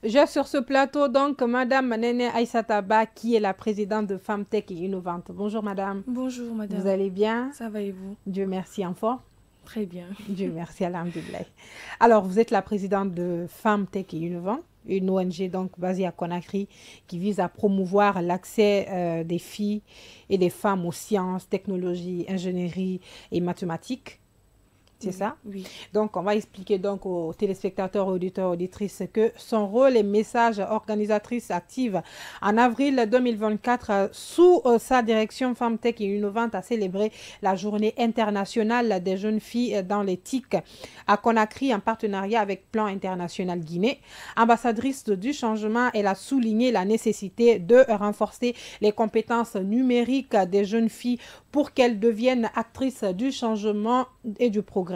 J'ai sur ce plateau donc Madame Néné Aïssata Ba qui est la présidente de Femmes Tech et Innovantes. Bonjour Madame. Bonjour Madame. Vous allez bien? Ça va et vous? Dieu merci, en forme? Très bien. Dieu merci, alhamdoulilah. Alors, vous êtes la présidente de Femmes Tech et Innovantes, une ONG donc basée à Conakry qui vise à promouvoir l'accès des filles et des femmes aux sciences, technologies, ingénierie et mathématiques. C'est ça? Oui. Donc, on va expliquer donc aux téléspectateurs, auditeurs, auditrices que son rôle et message organisatrice active en avril 2024, sous sa direction Femmes Tech et Innovantes, a célébré la journée internationale des jeunes filles dans l'éthique à Conakry en partenariat avec Plan International Guinée. Ambassadrice du changement, elle a souligné la nécessité de renforcer les compétences numériques des jeunes filles pour qu'elles deviennent actrices du changement et du progrès.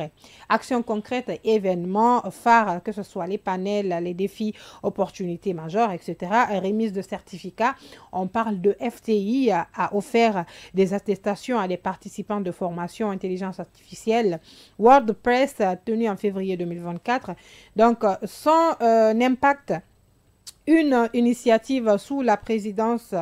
Actions concrètes, événements phares, que ce soit les panels, les défis, opportunités majeures, etc. Remise de certificats. On parle de FTI, a offert des attestations à des participants de formation intelligence artificielle. WordPress, tenu en février 2024. Donc, son impact, une initiative sous la présidence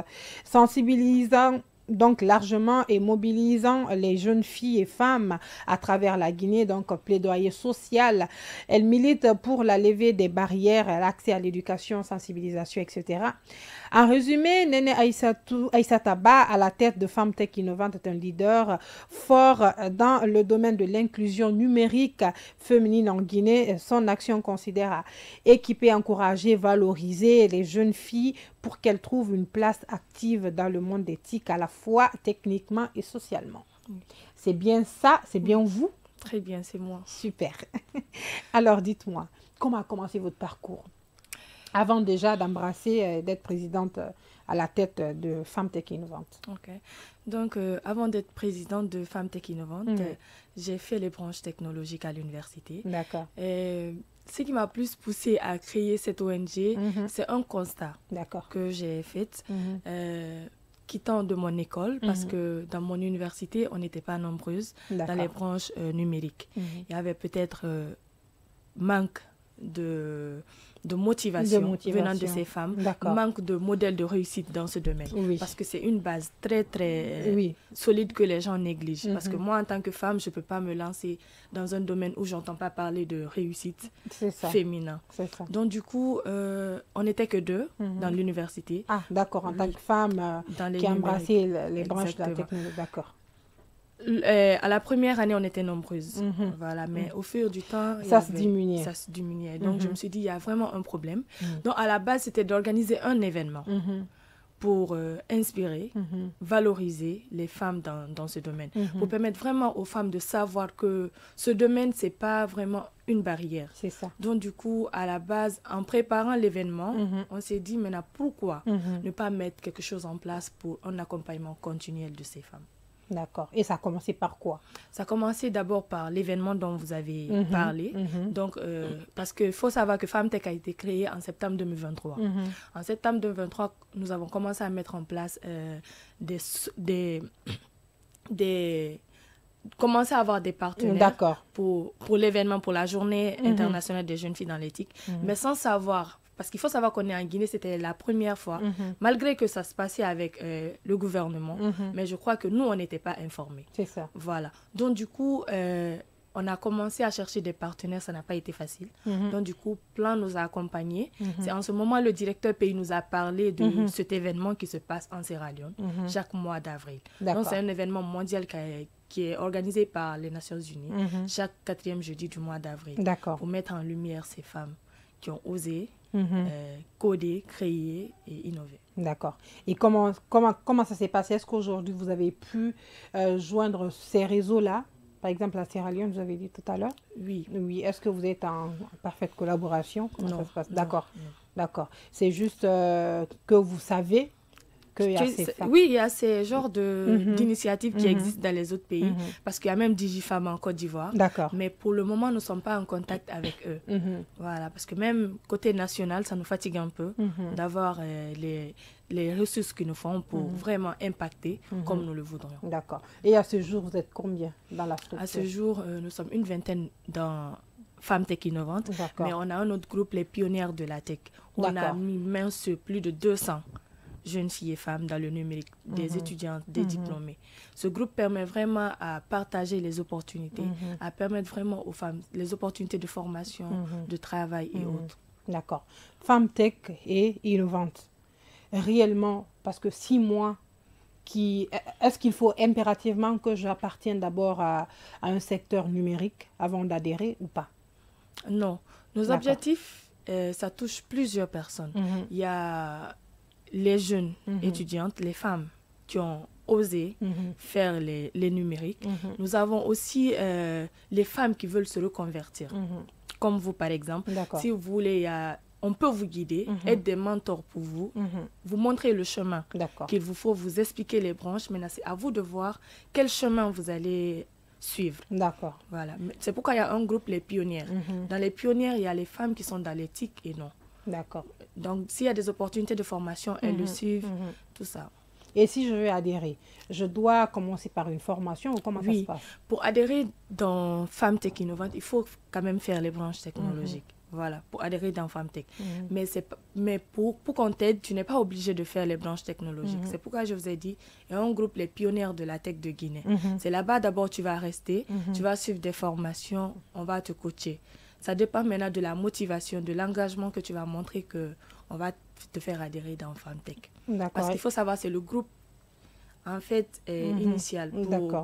sensibilisant donc largement et mobilisant les jeunes filles et femmes à travers la Guinée, donc plaidoyer social. Elle milite pour la levée des barrières, l'accès à l'éducation, sensibilisation, etc. En résumé, Néné Aïssata Ba, à la tête de Femmes Tech Innovantes, est un leader fort dans le domaine de l'inclusion numérique féminine en Guinée. Son action considère à équiper, encourager, valoriser les jeunes filles pour qu'elles trouvent une place active dans le monde éthique, à la fois techniquement et socialement. C'est bien ça, c'est bien vous? Très bien, c'est moi. Super. Alors, dites-moi, comment a commencé votre parcours avant déjà d'embrasser, d'être présidente à la tête de Femmes Tech Innovantes? Ok. Donc, avant d'être présidente de Femmes Tech Innovantes, j'ai fait les branches technologiques à l'université. D'accord. Ce qui m'a plus poussée à créer cette ONG, c'est un constat que j'ai fait. Quittant de mon école, parce que dans mon université, on n'était pas nombreuses dans les branches numériques. Il y avait peut-être manque de motivation venant de ces femmes, manque de modèle de réussite dans ce domaine. Parce que c'est une base très, très solide que les gens négligent. Parce que moi, en tant que femme, je ne peux pas me lancer dans un domaine où je n'entends pas parler de réussite féminin. Donc, du coup, on n'était que deux dans l'université. Ah, d'accord, en tant que femme qui a embrassé les branches de la technologie, d'accord. À la première année, on était nombreuses. Voilà, mais au fur du temps, ça se diminuait. Ça se diminuait. Donc, je me suis dit, il y a vraiment un problème. Donc, à la base, c'était d'organiser un événement pour inspirer, valoriser les femmes dans ce domaine. Pour permettre vraiment aux femmes de savoir que ce domaine, ce n'est pas vraiment une barrière. C'est ça. Donc, du coup, à la base, en préparant l'événement, on s'est dit, maintenant, pourquoi ne pas mettre quelque chose en place pour un accompagnement continuel de ces femmes? D'accord. Et ça a commencé par quoi? Ça a commencé d'abord par l'événement dont vous avez parlé. Donc, parce qu'il faut savoir que Femmes Tech a été créée en septembre 2023. En septembre 2023, nous avons commencé à mettre en place commencer à avoir des partenaires pour l'événement, pour la journée internationale des jeunes filles dans l'éthique, mais sans savoir. Parce qu'il faut savoir qu'on est en Guinée, c'était la première fois, malgré que ça se passait avec le gouvernement, mais je crois que nous, on n'était pas informés. C'est ça. Voilà. Donc, du coup, on a commencé à chercher des partenaires, ça n'a pas été facile. Donc, du coup, Plan nous a accompagnés. C'est en ce moment, le directeur pays nous a parlé de cet événement qui se passe en Sierra Leone, chaque mois d'avril. Donc, c'est un événement mondial qui est organisé par les Nations Unies, chaque 4e jeudi du mois d'avril, pour mettre en lumière ces femmes qui ont osé coder, créer et innover. D'accord. Et comment ça s'est passé? Est-ce qu'aujourd'hui, vous avez pu joindre ces réseaux-là? Par exemple, la Sierra Leone, vous avez dit tout à l'heure. Oui. Oui. Est-ce que vous êtes en parfaite collaboration? Comment ça se passe? D'accord. Non. D'accord. C'est juste que vous savez qu'il y a ces femmes. Oui, il y a ces genres d'initiatives qui existent dans les autres pays, parce qu'il y a même DigiFemme en Côte d'Ivoire. D'accord. Mais pour le moment, nous ne sommes pas en contact avec eux. Voilà, parce que même côté national, ça nous fatigue un peu d'avoir les ressources qu'il nous font pour vraiment impacter comme nous le voudrions. D'accord. Et à ce jour, vous êtes combien dans la structure? À ce jour, nous sommes une vingtaine dans Femmes Tech Innovantes, mais on a un autre groupe, les pionnières de la tech. On a mis main sur plus de 200 jeunes filles et femmes dans le numérique, des étudiantes, des diplômés. Ce groupe permet vraiment à partager les opportunités, à permettre vraiment aux femmes les opportunités de formation, de travail et autres. D'accord. Femmes Tech et Innovantes. Réellement, parce que 6 mois, est-ce qu'il faut impérativement que j'appartienne d'abord à un secteur numérique avant d'adhérer ou pas? Non. Nos objectifs, ça touche plusieurs personnes. Il y a les jeunes étudiantes, les femmes qui ont osé faire les numériques. Nous avons aussi les femmes qui veulent se reconvertir. Comme vous, par exemple. Si vous voulez, on peut vous guider, être des mentors pour vous, vous montrer le chemin qu'il vous faut, vous expliquer les branches. Maintenant, c'est à vous de voir quel chemin vous allez suivre. D'accord. Voilà. C'est pourquoi il y a un groupe, les pionnières. Dans les pionnières, il y a les femmes qui sont dans l'éthique et non. D'accord. Donc, s'il y a des opportunités de formation, elles le suivent, tout ça. Et si je veux adhérer, je dois commencer par une formation ou comment ça se passe? Pour adhérer dans Femmes Tech Innovantes, il faut quand même faire les branches technologiques. Voilà, pour adhérer dans Femmes Tech. Mais pour qu'on t'aide, tu n'es pas obligé de faire les branches technologiques. C'est pourquoi je vous ai dit, il y a un groupe, les pionnières de la tech de Guinée. C'est là-bas d'abord tu vas rester, tu vas suivre des formations, on va te coacher. Ça dépend maintenant de la motivation, de l'engagement que tu vas montrer qu'on va te faire adhérer dans Femmes Tech. Parce qu'il faut savoir, c'est le groupe en fait initial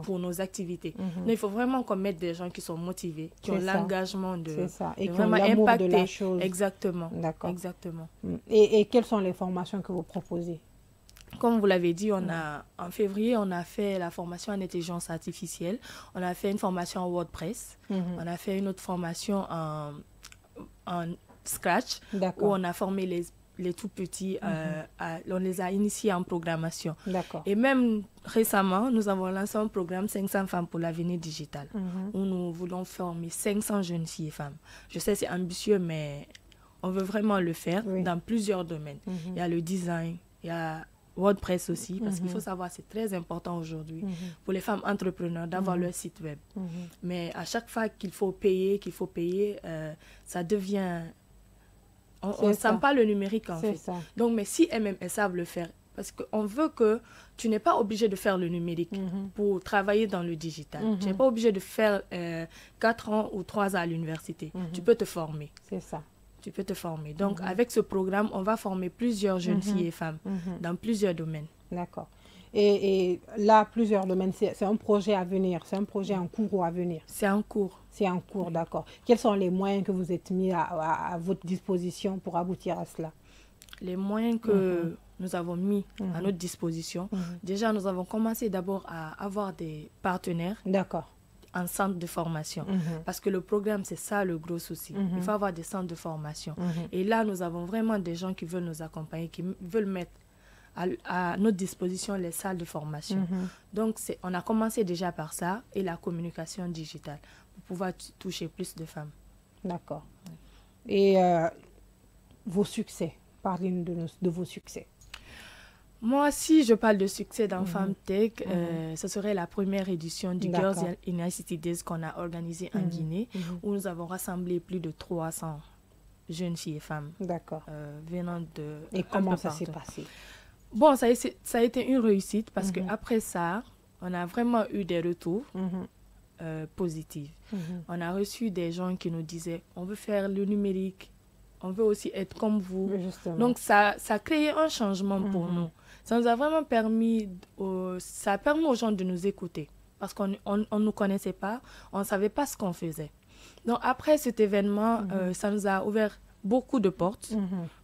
pour nos activités. Donc, il faut vraiment qu'on mette des gens qui sont motivés, qui ont l'engagement de vraiment impacter. De la chose. Exactement. D'accord. Exactement. Et quelles sont les formations que vous proposez? Comme vous l'avez dit, en février, on a fait la formation en intelligence artificielle. On a fait une formation en WordPress. On a fait une autre formation en Scratch, où on a formé les tout petits, on les a initiés en programmation. Et même récemment, nous avons lancé un programme 500 femmes pour l'avenir digital, où nous voulons former 500 jeunes filles et femmes. Je sais, c'est ambitieux, mais on veut vraiment le faire dans plusieurs domaines. Il y a le design, il y a WordPress aussi, parce qu'il faut savoir, c'est très important aujourd'hui pour les femmes entrepreneurs d'avoir leur site web. Mais à chaque fois qu'il faut payer, ça devient... On ne sent pas le numérique en fait. Donc, mais si elles-mêmes, elles savent le faire, parce qu'on veut que tu n'es pas obligé de faire le numérique pour travailler dans le digital. Tu n'es pas obligé de faire 4 ans ou 3 ans à l'université. Tu peux te former. C'est ça. Tu peux te former. Donc, avec ce programme, on va former plusieurs jeunes filles et femmes dans plusieurs domaines. D'accord. Et là, plusieurs domaines, c'est un projet à venir, c'est un projet en cours ou à venir? C'est en cours. C'est en cours, d'accord. Quels sont les moyens que vous êtes mis à votre disposition pour aboutir à cela? Les moyens que nous avons mis à notre disposition, déjà, nous avons commencé d'abord à avoir des partenaires. D'accord. En centre de formation. Parce que le programme, c'est ça le gros souci. Il faut avoir des centres de formation. Et là, nous avons vraiment des gens qui veulent nous accompagner, qui veulent mettre à notre disposition les salles de formation. Donc, on a commencé déjà par ça et la communication digitale pour pouvoir toucher plus de femmes. D'accord. Et vos succès, parlez-nous de vos succès. Moi, si je parle de succès dans Femmes Tech, ce serait la première édition du Girls in ICT Days qu'on a organisé en Guinée, où nous avons rassemblé plus de 300 jeunes filles et femmes venant de... Et comment ça s'est passé? Bon, ça a été une réussite parce qu'après ça, on a vraiment eu des retours positifs. On a reçu des gens qui nous disaient, on veut faire le numérique, on veut aussi être comme vous. Justement. Donc, ça a créé un changement pour nous. Ça nous a vraiment permis, ça a permis aux gens de nous écouter parce qu'on ne nous connaissait pas, on ne savait pas ce qu'on faisait. Donc, après cet événement, ça nous a ouvert beaucoup de portes.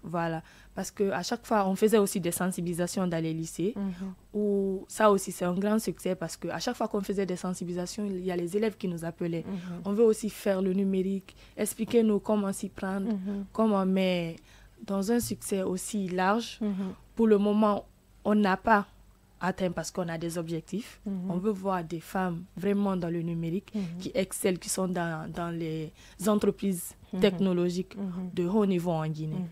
Voilà. Parce qu'à chaque fois, on faisait aussi des sensibilisations dans les lycées. Où ça aussi, c'est un grand succès parce qu'à chaque fois qu'on faisait des sensibilisations, il y a les élèves qui nous appelaient. On veut aussi faire le numérique, expliquez-nous comment s'y prendre, comment, mais dans un succès aussi large. Pour le moment, on n'a pas atteint parce qu'on a des objectifs. On veut voir des femmes vraiment dans le numérique qui excellent, qui sont dans les entreprises technologiques de haut niveau en Guinée.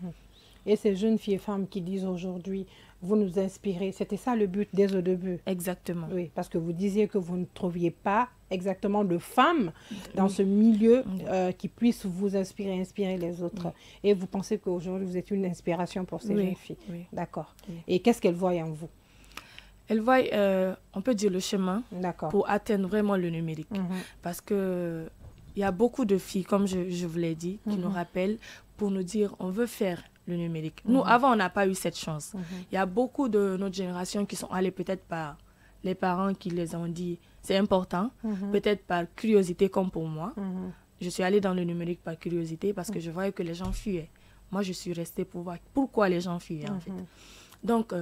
Et ces jeunes filles et femmes qui disent aujourd'hui, vous nous inspirez, c'était ça le but dès au début. Exactement. Oui, parce que vous disiez que vous ne trouviez pas exactement de femmes dans ce milieu qui puissent vous inspirer, inspirer les autres. Oui. Et vous pensez qu'aujourd'hui, vous êtes une inspiration pour ces jeunes filles. Oui. D'accord. Oui. Et qu'est-ce qu'elles voient en vous? Elles voient, on peut dire, le chemin pour atteindre vraiment le numérique. Parce que il y a beaucoup de filles, comme je vous l'ai dit, qui nous rappellent pour nous dire on veut faire le numérique. Nous, avant, on n'a pas eu cette chance. Il y a beaucoup de notre génération qui sont allés peut-être par les parents qui les ont dit c'est important, peut-être par curiosité comme pour moi. Je suis allée dans le numérique par curiosité parce que je voyais que les gens fuyaient. Moi, je suis restée pour voir pourquoi les gens fuyaient en fait. Donc,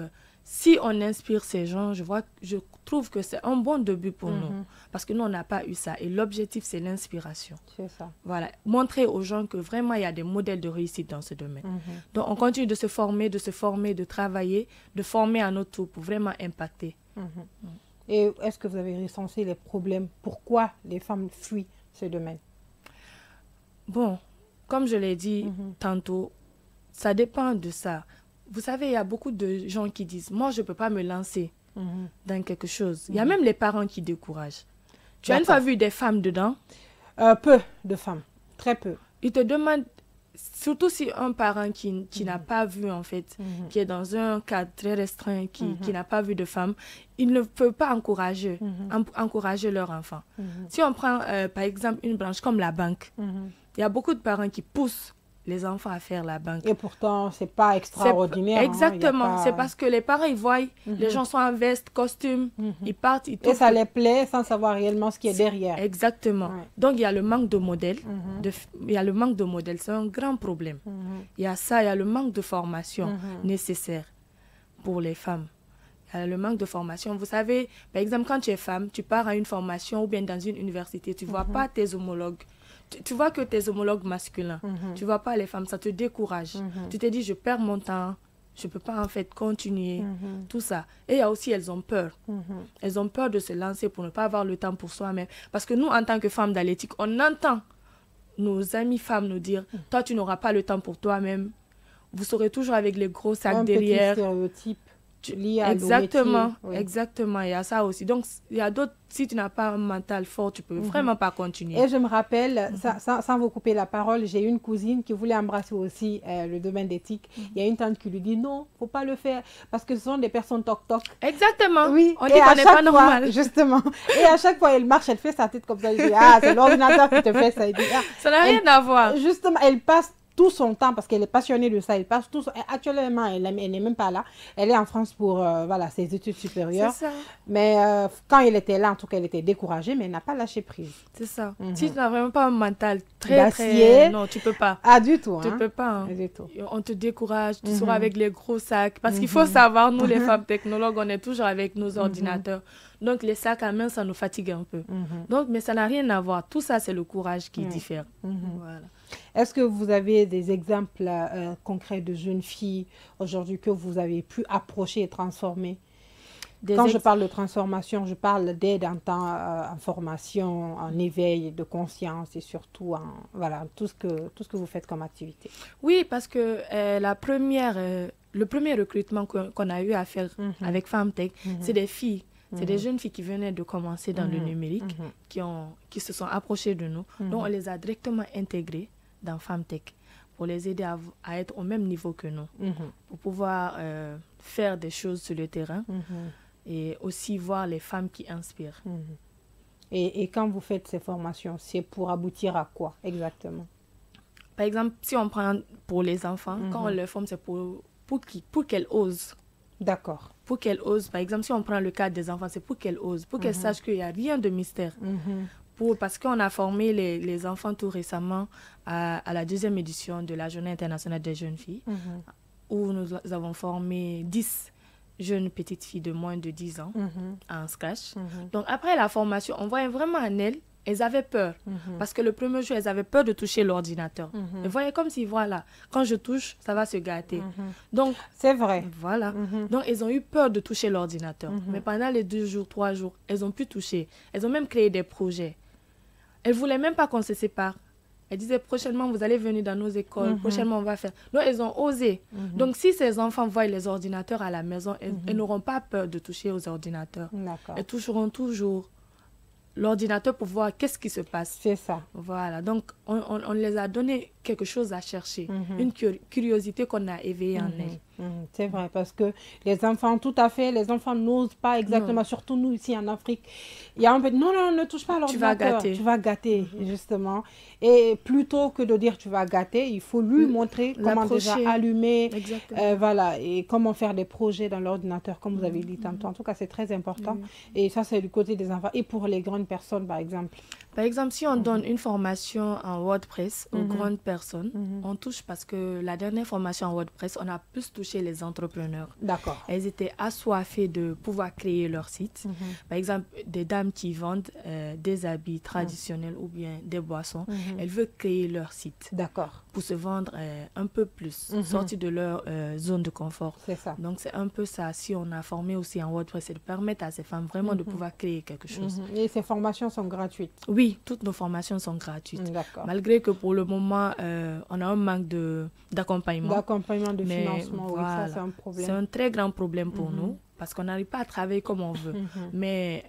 si on inspire ces gens, je trouve que c'est un bon début pour nous. Parce que nous, on n'a pas eu ça. Et l'objectif, c'est l'inspiration. C'est ça. Voilà. Montrer aux gens que vraiment, il y a des modèles de réussite dans ce domaine. Donc, on continue de se former, de travailler, de former à notre tour pour vraiment impacter. Et est-ce que vous avez recensé les problèmes? Pourquoi les femmes fuient ce domaine? Bon, comme je l'ai dit tantôt, ça dépend de ça. Vous savez, il y a beaucoup de gens qui disent « Moi, je ne peux pas me lancer dans quelque chose. » Il y a même les parents qui découragent. Tu as une fois vu des femmes dedans? Peu de femmes, très peu. Ils te demandent, surtout si un parent qui n'a pas vu, en fait, qui est dans un cadre très restreint, qui n'a pas vu de femmes, il ne peut pas encourager leur enfant. Si on prend, par exemple, une branche comme la banque, il y a beaucoup de parents qui poussent les enfants à faire la banque. Et pourtant, c'est pas extraordinaire. Exactement. C'est parce que les parents, ils voient, les gens sont en veste, costume, ils partent, ils et ça les plaît sans savoir réellement ce qui est derrière. Exactement. Donc, il y a le manque de modèles. Il y a le manque de modèles. C'est un grand problème. Il y a ça, il y a le manque de formation nécessaire pour les femmes. Il y a le manque de formation. Vous savez, par exemple, quand tu es femme, tu pars à une formation ou bien dans une université, tu ne vois pas tes homologues. Tu vois que tes homologues masculins, tu ne vois pas les femmes, ça te décourage. Tu te dis, je perds mon temps, je ne peux pas en fait continuer, tout ça. Et il y a aussi, elles ont peur. Elles ont peur de se lancer pour ne pas avoir le temps pour soi-même. Parce que nous, en tant que femmes d'athlétique, on entend nos amies femmes nous dire, toi, tu n'auras pas le temps pour toi-même. Vous serez toujours avec les gros sacs derrière. Petit stéréotype. Exactement, exactement, il y a ça aussi. Donc, il y a d'autres, si tu n'as pas un mental fort, tu peux vraiment pas continuer. Et je me rappelle, sans vous couper la parole, j'ai une cousine qui voulait embrasser aussi le domaine d'éthique. Il y a une tante qui lui dit non, faut pas le faire parce que ce sont des personnes toc-toc. Exactement, oui. On dit qu'on n'est pas normal. Justement, et à chaque fois, elle marche, elle fait sa tête comme ça, elle dit, ah, c'est l'ordinateur qui te fait ça. Elle dit, ah. Ça n'a rien à voir. Justement, elle passe tout son temps, parce qu'elle est passionnée de ça, elle passe tout son... Actuellement, elle n'est même pas là. Elle est en France pour voilà, ses études supérieures. C'est ça. Mais quand elle était là, en tout cas, elle était découragée, mais elle n'a pas lâché prise. C'est ça. Si tu n'as vraiment pas un mental très... Non, tu ne peux pas. Ah, du tout. Tu ne peux pas. Hein. Du tout. On te décourage, tu seras avec les gros sacs. Parce qu'il faut savoir, nous, les femmes technologues, on est toujours avec nos ordinateurs. Donc, les sacs à main, ça nous fatigue un peu. Donc, mais ça n'a rien à voir. Tout ça, c'est le courage qui diffère. Voilà. Est-ce que vous avez des exemples concrets de jeunes filles aujourd'hui que vous avez pu approcher et transformer? Quand je parle de transformation, je parle d'aide en formation, en éveil de conscience et surtout en voilà, tout ce que vous faites comme activité. Oui, parce que le premier recrutement qu'on a eu à faire avec FemTech, c'est des filles. C'est des jeunes filles qui venaient de commencer dans le numérique, qui se sont approchées de nous. Donc, on les a directement intégrées dans FemTech pour les aider à être au même niveau que nous, pour pouvoir faire des choses sur le terrain et aussi voir les femmes qui inspirent. Et quand vous faites ces formations, c'est pour aboutir à quoi exactement? Par exemple, si on prend pour les enfants, quand on les forme, c'est pour qu'elles osent. D'accord. Pour qu'elles osent. Par exemple, si on prend le cas des enfants, c'est pour qu'elles osent, pour qu'elles sachent qu'il n'y a rien de mystère. Parce qu'on a formé les enfants tout récemment à la 2e édition de la Journée internationale des jeunes filles, où nous avons formé 10 jeunes petites filles de moins de 10 ans en Scratch. Donc après la formation, on voyait vraiment en elles avaient peur. Parce que le premier jour, elles avaient peur de toucher l'ordinateur. Elles voyaient comme si, voilà, quand je touche, ça va se gâter. Donc, c'est vrai. Voilà. Donc, elles ont eu peur de toucher l'ordinateur. Mais pendant les 2 jours, 3 jours, elles ont pu toucher. Elles ont même créé des projets. Elles ne voulaient même pas qu'on se sépare. Elles disaient prochainement, vous allez venir dans nos écoles, prochainement, on va faire. Donc, elles ont osé. Donc, si ces enfants voient les ordinateurs à la maison, elles n'auront pas peur de toucher aux ordinateurs. Elles toucheront toujours l'ordinateur pour voir qu'est-ce qui se passe. C'est ça. Voilà. Donc, on les a donné quelque chose à chercher, une curiosité qu'on a éveillée en elles. C'est vrai, parce que les enfants, tout à fait, les enfants n'osent pas exactement, surtout nous ici en Afrique. Il y a un peu de non, ne touche pas à l'ordinateur. Tu vas gâter, justement. Et plutôt que de dire tu vas gâter, il faut lui montrer comment déjà allumer, voilà, et comment faire des projets dans l'ordinateur, comme vous avez dit tantôt. En tout cas, c'est très important. Et ça, c'est du côté des enfants. Et pour les grandes personnes, par exemple. Par exemple, si on donne une formation en WordPress aux grandes personnes, on touche parce que la dernière formation en WordPress, on a plus touché les entrepreneurs. D'accord. Elles étaient assoiffées de pouvoir créer leur site. Par exemple, des dames qui vendent des habits traditionnels ou bien des boissons, elles veulent créer leur site. D'accord. Pour se vendre un peu plus, sortir de leur zone de confort. C'est ça. Donc, c'est un peu ça. Si on a formé aussi en WordPress, c'est de permettre à ces femmes vraiment de pouvoir créer quelque chose. Et ces formations sont gratuites? Oui, toutes nos formations sont gratuites. Malgré que pour le moment, on a un manque d'accompagnement. D'accompagnement, de financement, voilà, oui, ça c'est un problème. C'est un très grand problème pour nous parce qu'on n'arrive pas à travailler comme on veut. Mais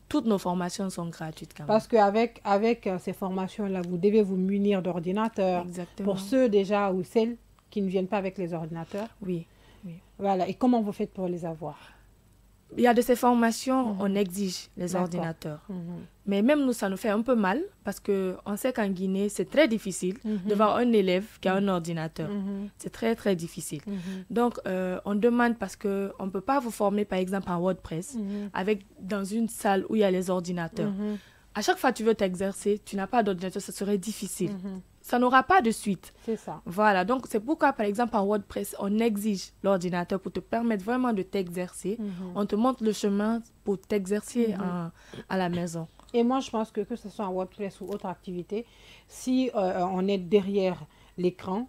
toutes nos formations sont gratuites quand même. Parce qu'avec ces formations-là, vous devez vous munir d'ordinateurs. Exactement. Pour ceux déjà ou celles qui ne viennent pas avec les ordinateurs. Oui. Voilà. Et comment vous faites pour les avoir? Il y a de ces formations, on exige les ordinateurs. Mais même nous, ça nous fait un peu mal parce qu'on sait qu'en Guinée, c'est très difficile de voir un élève qui a un ordinateur. C'est très, très difficile. Donc, on demande parce qu'on ne peut pas vous former, par exemple, en WordPress dans une salle où il y a les ordinateurs. À chaque fois que tu veux t'exercer, tu n'as pas d'ordinateur, ça serait difficile. Ça n'aura pas de suite. C'est ça. Voilà, donc c'est pourquoi, par exemple, en WordPress, on exige l'ordinateur pour te permettre vraiment de t'exercer. On te montre le chemin pour t'exercer à la maison. Et moi, je pense que ce soit en WordPress ou autre activité, si on est derrière l'écran,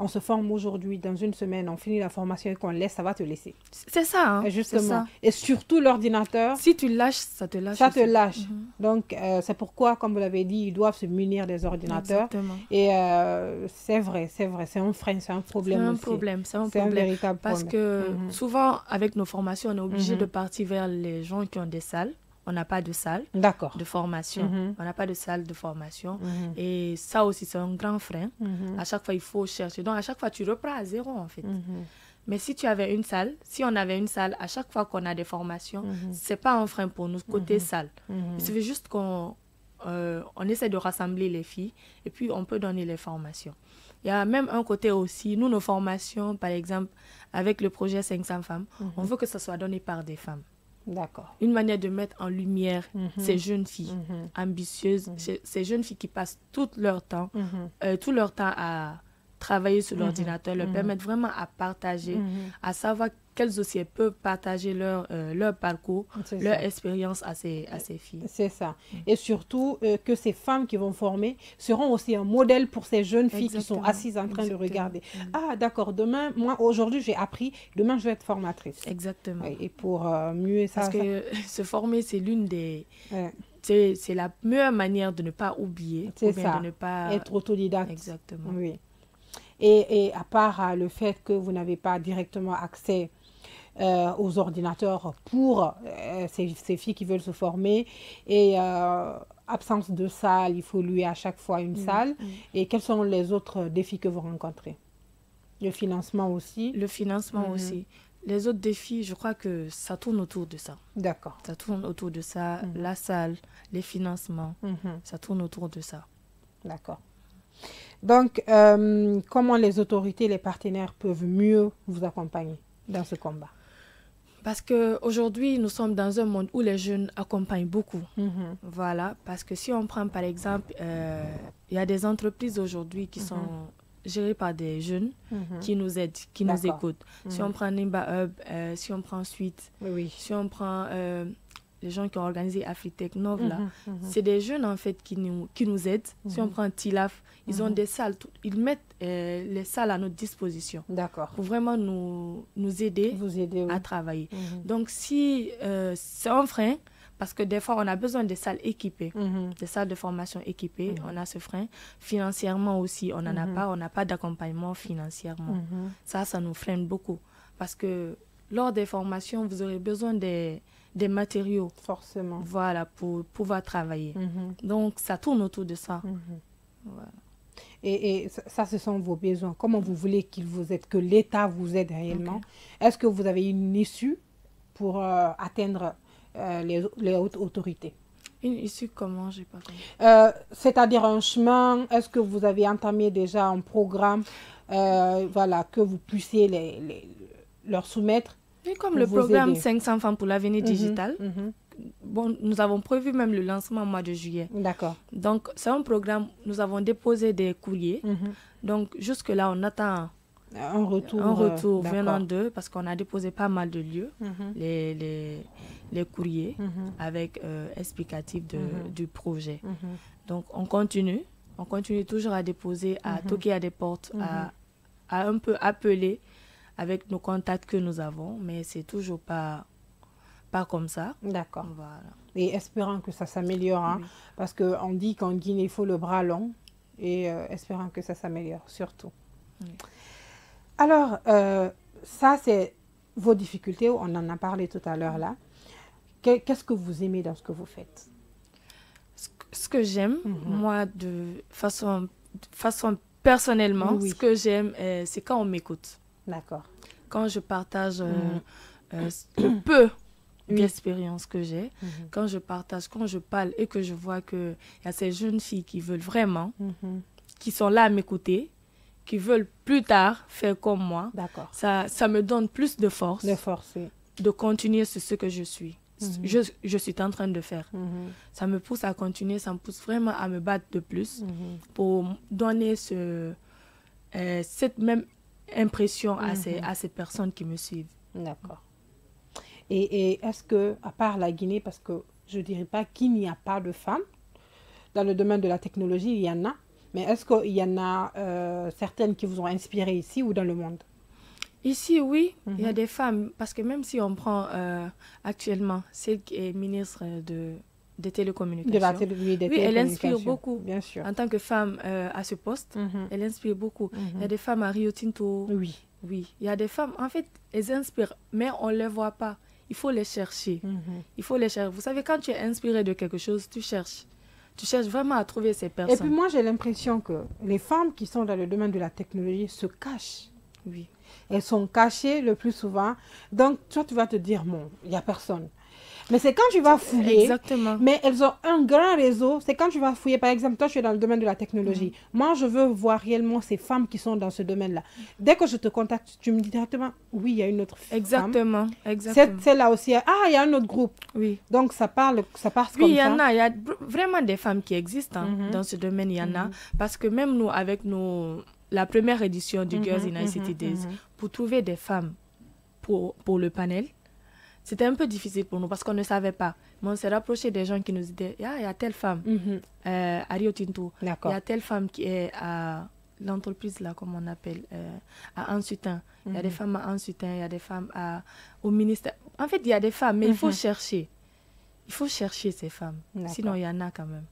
on se forme aujourd'hui, dans une semaine, on finit la formation et qu'on laisse, ça va te laisser. C'est ça, hein? Justement. Ça. Et surtout l'ordinateur. Si tu lâches, ça te lâche. Ça te lâche. Donc, c'est pourquoi, comme vous l'avez dit, ils doivent se munir des ordinateurs. Exactement. Et c'est vrai, c'est un frein, c'est un problème aussi. C'est un problème. Véritable parce problème. Que souvent, avec nos formations, on est obligé de partir vers les gens qui ont des salles. On n'a pas de salle de formation. On n'a pas de salle de formation. Et ça aussi, c'est un grand frein. À chaque fois, il faut chercher. Donc, à chaque fois, tu reprends à zéro, en fait. Mais si tu avais une salle, si on avait une salle, à chaque fois qu'on a des formations, ce n'est pas un frein pour nous, côté salle. Il suffit juste qu'on essaie de rassembler les filles et puis on peut donner les formations. Il y a même un côté aussi, nous, nos formations, par exemple, avec le projet 500 femmes, on veut que ça soit donné par des femmes. D'accord. Une manière de mettre en lumière ces jeunes filles ambitieuses, ces jeunes filles qui passent tout leur temps à travailler sur l'ordinateur, leur permettre vraiment à partager, à savoir qu'elles aussi peuvent partager leur parcours, leur expérience à ces filles. C'est ça. Et surtout que ces femmes qui vont former seront aussi un modèle pour ces jeunes filles qui sont assises en train de regarder. Ah d'accord, demain, moi aujourd'hui j'ai appris, demain je vais être formatrice. Exactement. Et pour mieux ça... Parce que se former, c'est l'une des... C'est la meilleure manière de ne pas oublier. C'est ça, de ne pas... être autodidacte. Exactement. Oui. Et à part le fait que vous n'avez pas directement accès aux ordinateurs pour ces filles qui veulent se former et absence de salle, il faut louer à chaque fois une salle. Et quels sont les autres défis que vous rencontrez? Le financement aussi? Le financement aussi. Les autres défis, je crois que ça tourne autour de ça. D'accord. Ça tourne autour de ça, la salle, les financements, ça tourne autour de ça. D'accord. Donc, comment les autorités, les partenaires peuvent mieux vous accompagner dans ce combat? Parce qu'aujourd'hui, nous sommes dans un monde où les jeunes accompagnent beaucoup. Voilà, parce que si on prend par exemple, il y a des entreprises aujourd'hui qui sont gérées par des jeunes qui nous aident, qui nous écoutent. Si on prend Nimba Hub, si on prend Suite, si on prend les gens qui ont organisé Afritech Nov, c'est des jeunes en fait qui nous aident. Si on prend Tilaf, ils ont des salles, ils mettent les salles à notre disposition. D'accord. Pour vraiment nous aider, à travailler. Donc si c'est un frein, Parce que des fois, on a besoin des salles équipées, des salles de formation équipées. On a ce frein. Financièrement aussi, on n'en a pas. On n'a pas d'accompagnement financièrement. Ça nous freine beaucoup. Parce que lors des formations, vous aurez besoin des matériaux. Forcément. Voilà, pour pouvoir travailler. Donc, ça tourne autour de ça. Voilà. Et ça, ce sont vos besoins. Comment vous voulez qu'il vous aide, que l'État vous aide réellement? Est-ce que vous avez une issue pour atteindre les hautes autorités? Une issue comment? J'ai pas compris. C'est-à-dire un chemin. Est-ce que vous avez entamé déjà un programme voilà, que vous puissiez leur soumettre? Oui, comme le programme 500 femmes pour l'avenir digital. Bon, nous avons prévu même le lancement au mois de juillet. D'accord. Donc, c'est un programme, nous avons déposé des courriers. Donc, jusque-là, on attend un retour venant d'eux, parce qu'on a déposé pas mal de lieux, les courriers avec explicatif du projet. Donc, on continue toujours à déposer, à toquer à des portes, à un peu appeler avec nos contacts que nous avons, mais c'est toujours pas comme ça. D'accord. Voilà. Et espérant que ça s'améliore, hein, parce qu'on dit qu'en Guinée, il faut le bras long, et espérant que ça s'améliore, surtout. Alors, ça, c'est vos difficultés, on en a parlé tout à l'heure là. Qu'est-ce que vous aimez dans ce que vous faites? Ce que j'aime, moi, de façon personnellement, ce que j'aime, c'est quand on m'écoute. D'accord. Quand je partage le peu d'expérience que j'ai, quand je partage, quand je parle et que je vois qu'il y a ces jeunes filles qui veulent vraiment, qui sont là à m'écouter, qui veulent plus tard faire comme moi, ça me donne plus de force, de continuer sur ce que je suis. Je suis en train de faire. Ça me pousse à continuer, ça me pousse vraiment à me battre de plus pour donner cette même impression à ces personnes qui me suivent. D'accord. Et est-ce que, à part la Guinée, parce que je ne dirais pas qu'il n'y a pas de femmes, dans le domaine de la technologie, il y en a, mais est-ce qu'il y en a certaines qui vous ont inspiré ici ou dans le monde? Ici, oui, il y a des femmes, parce que même si on prend actuellement celle qui est ministre des télécommunications, elle inspire beaucoup. Bien sûr. En tant que femme à ce poste, elle inspire beaucoup. Il y a des femmes à Rio Tinto. Oui. Oui, il y a des femmes, en fait, elles inspirent, mais on ne les voit pas. Il faut les chercher. Il faut les chercher. Vous savez, quand tu es inspiré de quelque chose, tu cherches. Tu cherches vraiment à trouver ces personnes. Et puis moi, j'ai l'impression que les femmes qui sont dans le domaine de la technologie se cachent. Oui. Elles sont cachées le plus souvent. Donc, toi, tu vas te dire, bon, il n'y a personne. Mais c'est quand tu vas fouiller. Exactement. Mais elles ont un grand réseau. C'est quand tu vas fouiller. Par exemple, toi, tu es dans le domaine de la technologie. Moi, je veux voir réellement ces femmes qui sont dans ce domaine-là. Dès que je te contacte, tu me dis directement, oui, il y a une autre femme. Exactement. C'est là aussi. Ah, il y a un autre groupe. Oui. Donc, ça passe comme ça. Oui, il y en a. Il y a vraiment des femmes qui existent dans ce domaine. Il y en a. Parce que même nous, avec la première édition du Girls in ICT Days, pour trouver des femmes pour le panel, c'était un peu difficile pour nous parce qu'on ne savait pas. Mais on s'est rapproché des gens qui nous disaient, il y a telle femme à Rio Tinto, il y a telle femme qui est à l'entreprise, là, comme on appelle, à Ansutin. Il y a des femmes à Ansutin, il y a des femmes au ministère. En fait, il y a des femmes, mais il faut chercher. Il faut chercher ces femmes. Sinon, il y en a quand même.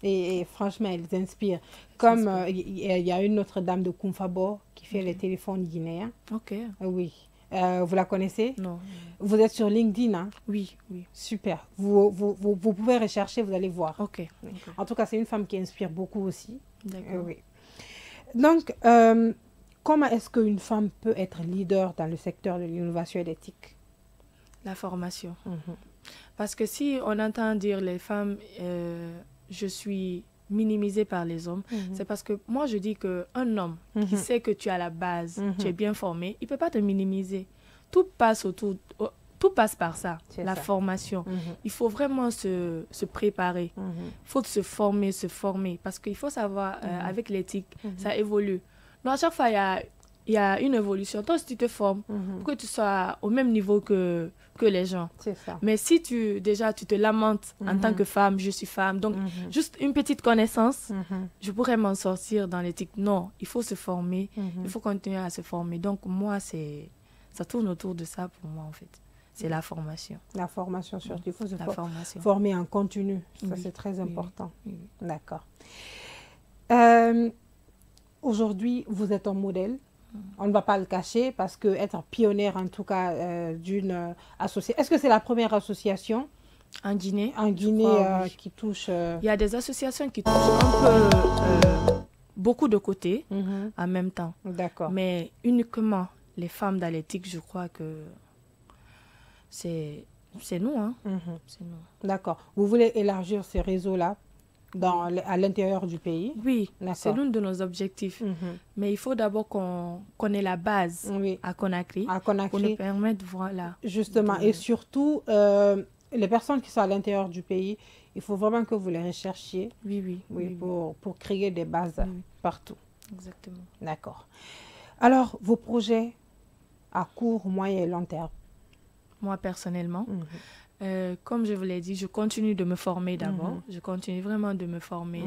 Et franchement, elles inspirent. Comme il y a une autre dame de Kumfabo qui fait les téléphones guinéens. Ok. Oui. Vous la connaissez? Non. Vous êtes sur LinkedIn, hein? Oui. Super. Vous pouvez rechercher, vous allez voir. Ok. En tout cas, c'est une femme qui inspire beaucoup aussi. D'accord. Oui. Donc, comment est-ce qu'une femme peut être leader dans le secteur de l'innovation et l'éthique? La formation. Parce que si on entend dire les femmes, je suis minimisée par les hommes, c'est parce que moi je dis qu'un homme qui sait que tu as la base, tu es bien formé, il ne peut pas te minimiser. Tout passe par ça, la formation. Il faut vraiment se préparer. Il faut se former, parce qu'il faut savoir, avec l'éthique, ça évolue. Donc à chaque fois, il y a une évolution. Toi, si tu te formes, pour que tu sois au même niveau que les gens. C'est ça. Mais si tu te lamentes en tant que femme, je suis femme, donc juste une petite connaissance, je pourrais m'en sortir dans l'éthique. Non, il faut se former, il faut continuer à se former. Donc moi, ça tourne autour de ça pour moi en fait. c'est la formation. La formation surtout, il faut se former en continu, ça c'est très important. D'accord. Aujourd'hui, vous êtes un modèle. On ne va pas le cacher parce que être pionnière en tout cas d'une association. Est-ce que c'est la première association en Guinée oui. Qui touche... Il y a des associations qui touchent un peu beaucoup de côtés en même temps. D'accord. Mais uniquement les femmes dans l'éthique, je crois que c'est nous. Hein. C'est nous. D'accord. Vous voulez élargir ces réseaux-là à l'intérieur du pays? Oui, c'est l'un de nos objectifs. Mais il faut d'abord qu'on ait la base à Conakry pour nous permettre, voilà. Justement, et surtout, les personnes qui sont à l'intérieur du pays, il faut vraiment que vous les recherchiez pour créer des bases partout. Exactement. D'accord. Alors, vos projets à court, moyen et long terme? Moi, personnellement, comme je vous l'ai dit, je continue de me former d'abord. Je continue vraiment de me former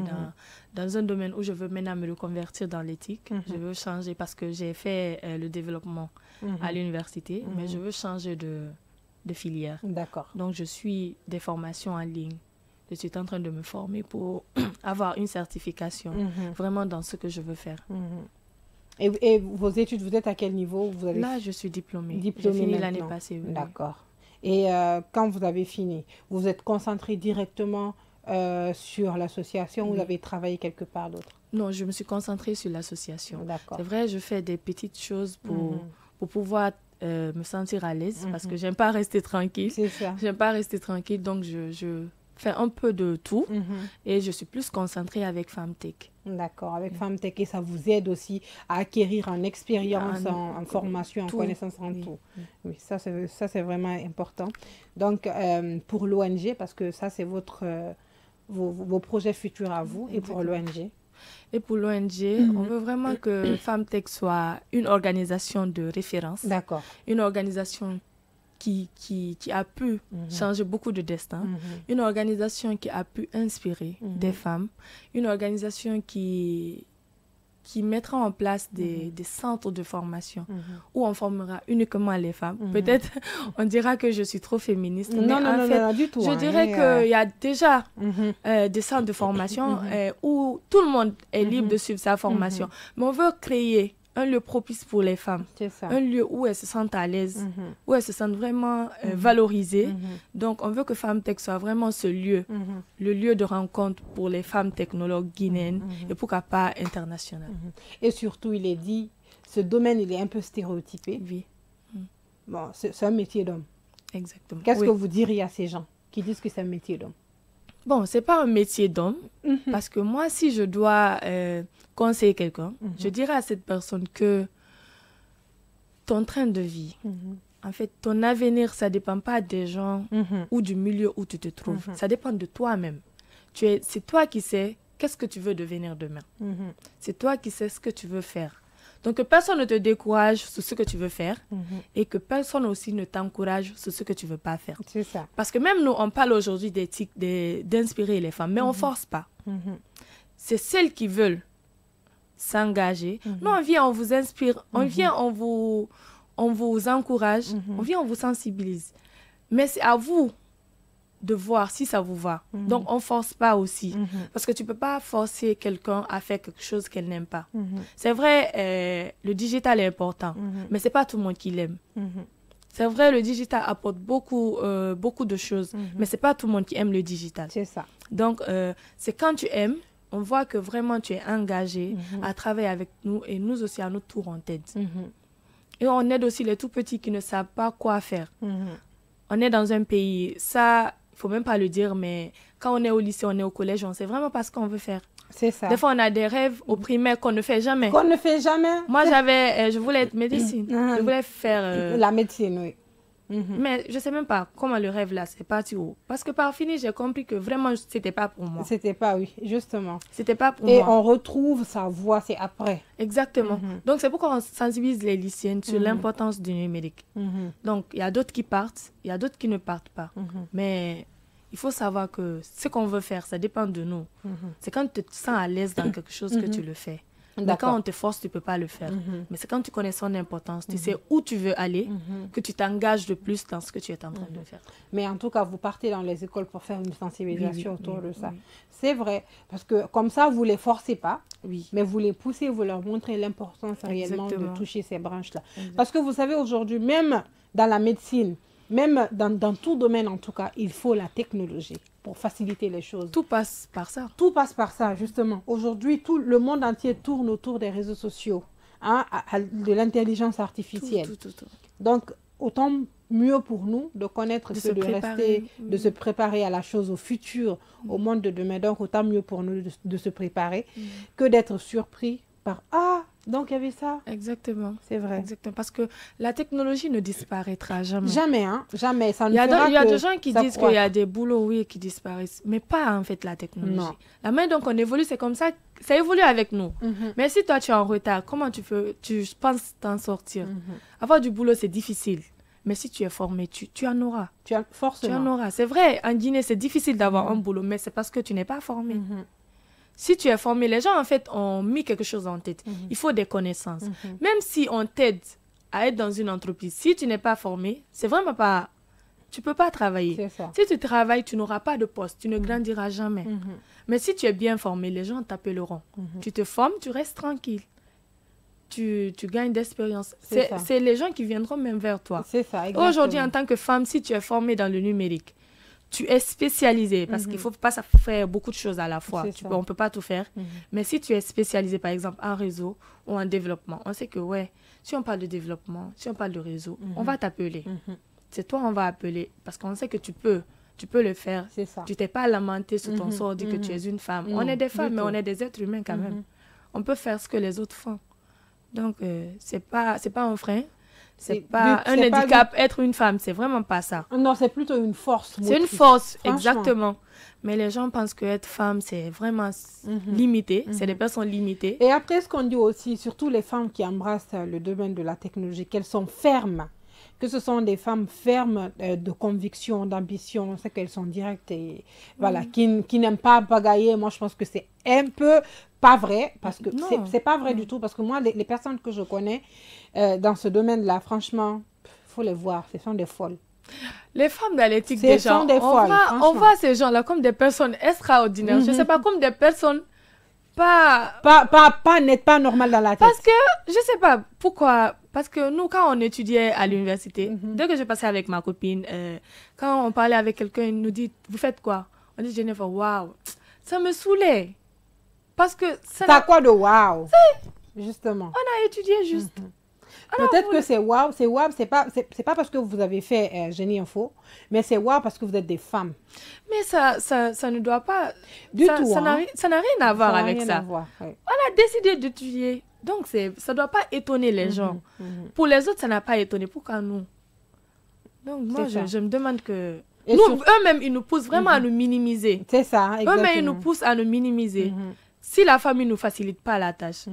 dans un domaine où je veux maintenant me reconvertir dans l'éthique. Je veux changer parce que j'ai fait le développement à l'université, mais je veux changer de filière. D'accord. Donc, je suis des formations en ligne. Je suis en train de me former pour avoir une certification vraiment dans ce que je veux faire. Et vos études, vous êtes à quel niveau? Là, je suis diplômée. J'ai fini l'année passée. Oui. D'accord. Et quand vous avez fini, vous êtes concentré directement sur l'association ou vous avez travaillé quelque part d'autre? Non, je me suis concentrée sur l'association. D'accord. C'est vrai, je fais des petites choses pour pouvoir me sentir à l'aise parce que j'aime pas rester tranquille. C'est ça. J'aime pas rester tranquille, donc je fais un peu de tout et je suis plus concentrée avec FemTech. D'accord, avec FemTech, et ça vous aide aussi à acquérir en expérience, en formation, en connaissance en tout. Oui, ça c'est vraiment important. Donc, pour l'ONG, parce que ça c'est vos projets futurs à vous, et pour l'ONG. Et pour l'ONG, on veut vraiment que FemTech soit une organisation de référence. D'accord. Une organisation qui a pu changer beaucoup de destins, une organisation qui a pu inspirer des femmes, une organisation qui mettra en place des centres de formation où on formera uniquement les femmes. Peut-être on dira que je suis trop féministe, mais en fait, non, du tout, je dirais qu'il y a déjà des centres de formation où tout le monde est libre de suivre sa formation. Mais on veut créer un lieu propice pour les femmes, un lieu où elles se sentent à l'aise, où elles se sentent vraiment valorisées. Donc, on veut que FemTech soit vraiment ce lieu, le lieu de rencontre pour les femmes technologues guinéennes et pourquoi pas internationales. Et surtout, il est dit, ce domaine, il est un peu stéréotypé. Oui. Bon, c'est un métier d'homme. Exactement. Qu'est-ce que vous diriez à ces gens qui disent que c'est un métier d'homme? Bon, c'est pas un métier d'homme, parce que moi, si je dois conseiller quelqu'un, je dirais à cette personne que ton train de vie, en fait, ton avenir, ça dépend pas des gens ou du milieu où tu te trouves. Ça dépend de toi-même. C'est toi qui sais qu'est-ce que tu veux devenir demain. C'est toi qui sais ce que tu veux faire. Donc, que personne ne te décourage sur ce que tu veux faire et que personne aussi ne t'encourage sur ce que tu ne veux pas faire. C'est ça. Parce que même nous, on parle aujourd'hui d'éthique, d'inspirer les femmes, mais on ne force pas. C'est celles qui veulent s'engager. Nous, on vient, on vous inspire, on vient, on vous encourage, on vient, on vous sensibilise. Mais c'est à vous de voir si ça vous va. Donc, on ne force pas aussi. Parce que tu ne peux pas forcer quelqu'un à faire quelque chose qu'elle n'aime pas. C'est vrai, le digital est important, mais ce n'est pas tout le monde qui l'aime. C'est vrai, le digital apporte beaucoup de choses, mais ce n'est pas tout le monde qui aime le digital. C'est ça. Donc, c'est quand tu aimes, on voit que vraiment tu es engagé à travailler avec nous et nous aussi, à notre tour, on t'aide. Et on aide aussi les tout petits qui ne savent pas quoi faire. On est dans un pays, ça... Il ne faut même pas le dire, mais quand on est au lycée, on est au collège, on ne sait vraiment pas ce qu'on veut faire. C'est ça. Des fois, on a des rêves au primaire qu'on ne fait jamais. Qu'on ne fait jamais. Moi, je voulais être médecine. Je voulais faire... La médecine, oui. Mais je ne sais même pas comment le rêve là, c'est parti où. Parce que par fini, j'ai compris que vraiment, ce n'était pas pour moi. C'était pas, oui, justement. C'était pas pour moi. Et on retrouve sa voix, c'est après. Exactement. Donc, c'est pourquoi on sensibilise les lycéennes sur l'importance du numérique. Donc, il y a d'autres qui partent, il y a d'autres qui ne partent pas. Mais il faut savoir que ce qu'on veut faire, ça dépend de nous. C'est quand tu te sens à l'aise dans quelque chose que tu le fais. Mais quand on te force, tu ne peux pas le faire. Mais c'est quand tu connais son importance, tu sais où tu veux aller, que tu t'engages de plus dans ce que tu es en train de faire. Mais en tout cas, vous partez dans les écoles pour faire une sensibilisation autour de ça. C'est vrai, parce que comme ça, vous ne les forcez pas, mais vous les poussez, vous leur montrez l'importance réellement de toucher ces branches-là. Parce que vous savez, aujourd'hui, même dans la médecine, même dans tout domaine en tout cas, il faut la technologie pour faciliter les choses. Tout passe par ça. Tout passe par ça, justement. Aujourd'hui, tout le monde entier tourne autour des réseaux sociaux, hein, de l'intelligence artificielle. Tout. Donc, autant mieux pour nous de connaître de se préparer à la chose, au futur, au monde de demain. Donc, autant mieux pour nous de se préparer que d'être surpris par « Ah, donc il y avait ça ». Exactement. C'est vrai. Exactement. Parce que la technologie ne disparaîtra jamais. Jamais, hein. Jamais. Il y a des gens qui disent qu'il y a des boulots, oui, qui disparaissent. Mais pas, en fait, la technologie. Non. La manière dont on évolue, c'est comme ça. Ça évolue avec nous. Mais si toi, tu es en retard, comment tu penses t'en sortir? Avoir du boulot, c'est difficile. Mais si tu es formé, tu en auras. Forcément. Tu en auras. C'est vrai, en Guinée, c'est difficile d'avoir un boulot, mais c'est parce que tu n'es pas formé. Si tu es formé, les gens, en fait, ont mis quelque chose en tête. Il faut des connaissances. Même si on t'aide à être dans une entreprise, si tu n'es pas formé, c'est vraiment pas... Tu ne peux pas travailler. Si tu travailles, tu n'auras pas de poste. Tu ne grandiras jamais. Mais si tu es bien formé, les gens t'appelleront. Tu te formes, tu restes tranquille. Tu gagnes d'expérience. C'est les gens qui viendront même vers toi. C'est ça, exactement. Aujourd'hui, en tant que femme, si tu es formée dans le numérique, tu es spécialisée, parce qu'il ne faut pas faire beaucoup de choses à la fois. On ne peut pas tout faire. Mais si tu es spécialisée, par exemple, en réseau ou en développement, on sait que, si on parle de développement, si on parle de réseau, on va t'appeler. C'est toi, on va appeler, parce qu'on sait que tu peux le faire. Tu t'es pas lamenté sur ton sort, dit que tu es une femme. On est des femmes, mais on est des êtres humains quand même. On peut faire ce que les autres font. Donc, c'est pas un frein. C'est pas un handicap, être une femme, c'est vraiment pas ça. Non, c'est plutôt une force. C'est une force, exactement. Mais les gens pensent qu'être femme, c'est vraiment limité. C'est des personnes limitées. Et après, ce qu'on dit aussi, surtout les femmes qui embrassent le domaine de la technologie, qu'elles sont fermes. Que ce sont des femmes fermes de conviction, d'ambition, on sait qu'elles sont directes et voilà, qui n'aiment pas bagailler. Moi, je pense que c'est un peu pas vrai, parce que c'est pas vrai du tout, parce que moi, les personnes que je connais dans ce domaine-là, franchement, il faut les voir, ce sont des folles. Les femmes dans l'éthique des gens, on voit ces gens-là comme des personnes extraordinaires. Je ne sais pas, comme des personnes pas nettes, pas normales dans la tête. Parce que, je ne sais pas pourquoi, parce que nous, quand on étudiait à l'université, dès que je passais avec ma copine, quand on parlait avec quelqu'un, il nous dit, vous faites quoi? On dit, Jennifer, waouh, ça me saoulait. Parce que ça quoi de waouh? Justement. On a étudié juste. Peut-être que c'est waouh, c'est pas parce que vous avez fait Génie Info, mais c'est waouh parce que vous êtes des femmes. Mais ça ne doit pas... Du tout. Ça n'a rien à voir avec ça. On a décidé d'étudier. Donc, ça ne doit pas étonner les gens. Pour les autres, ça n'a pas étonné. Pourquoi nous? Donc, moi, je me demande que... Eux-mêmes, ils nous poussent vraiment à nous minimiser. C'est ça, exactement. Eux-mêmes, ils nous poussent à nous minimiser. Si la famille ne nous facilite pas la tâche,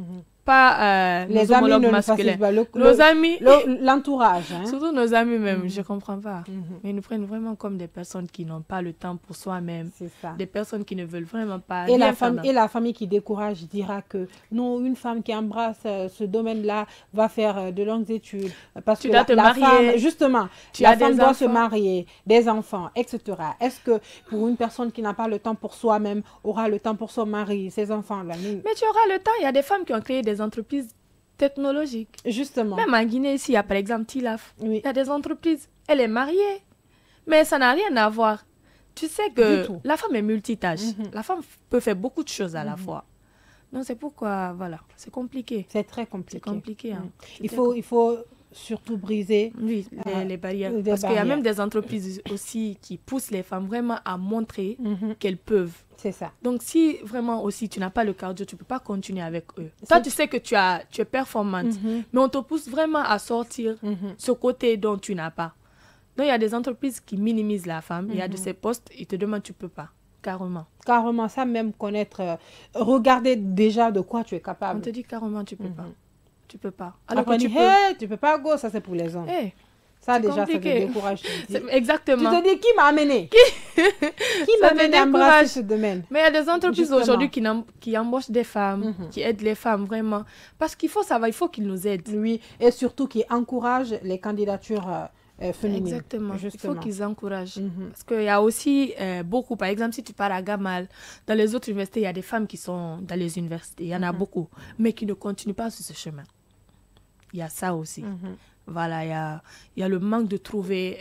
pas les amis ne nous facilitent pas, nos amis, l'entourage. Surtout nos amis même, je ne comprends pas. Mais ils nous prennent vraiment comme des personnes qui n'ont pas le temps pour soi-même. C'est ça. Des personnes qui ne veulent vraiment pas. Et la famille qui décourage dira que non, une femme qui embrasse ce domaine-là va faire de longues études. Parce que la femme, justement, la femme doit se marier, des enfants, etc. Est-ce que pour une personne qui n'a pas le temps pour soi-même, aura le temps pour son mari, ses enfants? Mais tu auras le temps. Il y a des femmes qui ont créé des entreprises technologiques. Justement. Même en Guinée, ici, il y a par exemple Tilaf. Il y a des entreprises. Elle est mariée. Mais ça n'a rien à voir. Tu sais que la femme est multitâche. La femme peut faire beaucoup de choses à la fois. Donc c'est pourquoi, voilà, c'est compliqué. C'est très compliqué. C'est compliqué. Hein. Il faut surtout briser les barrières. Parce qu'il y a même des entreprises aussi qui poussent les femmes vraiment à montrer qu'elles peuvent. C'est ça. Donc, si vraiment aussi tu n'as pas le cardio, tu ne peux pas continuer avec eux. Toi, tu sais que tu es performante, mais on te pousse vraiment à sortir ce côté dont tu n'as pas. Donc, il y a des entreprises qui minimisent la femme. Il y a de ces postes, ils te demandent, tu ne peux pas. Carrément. Carrément, ça même connaître, regarder déjà de quoi tu es capable. On te dit carrément, tu ne peux pas. Tu ne peux pas. Alors que tu peux pas, go, ça c'est pour les hommes. Ça, déjà, compliqué. Ça te décourage. Exactement. Tu te dis, qui m'a amené? Qui m'a amené à embrasser ce domaine? Mais il y a des entreprises aujourd'hui qui embauchent des femmes, qui aident les femmes vraiment. Parce qu'il faut savoir, il faut qu'ils nous aident. Oui, et surtout qui encouragent les candidatures féminines. Exactement. Justement. Il faut qu'ils encouragent. Parce qu'il y a aussi beaucoup, par exemple, si tu pars à Gamal, dans les autres universités, il y a des femmes qui sont dans les universités. Il y en a beaucoup, mais qui ne continuent pas sur ce chemin. Il y a ça aussi. Voilà, il y a le manque de trouver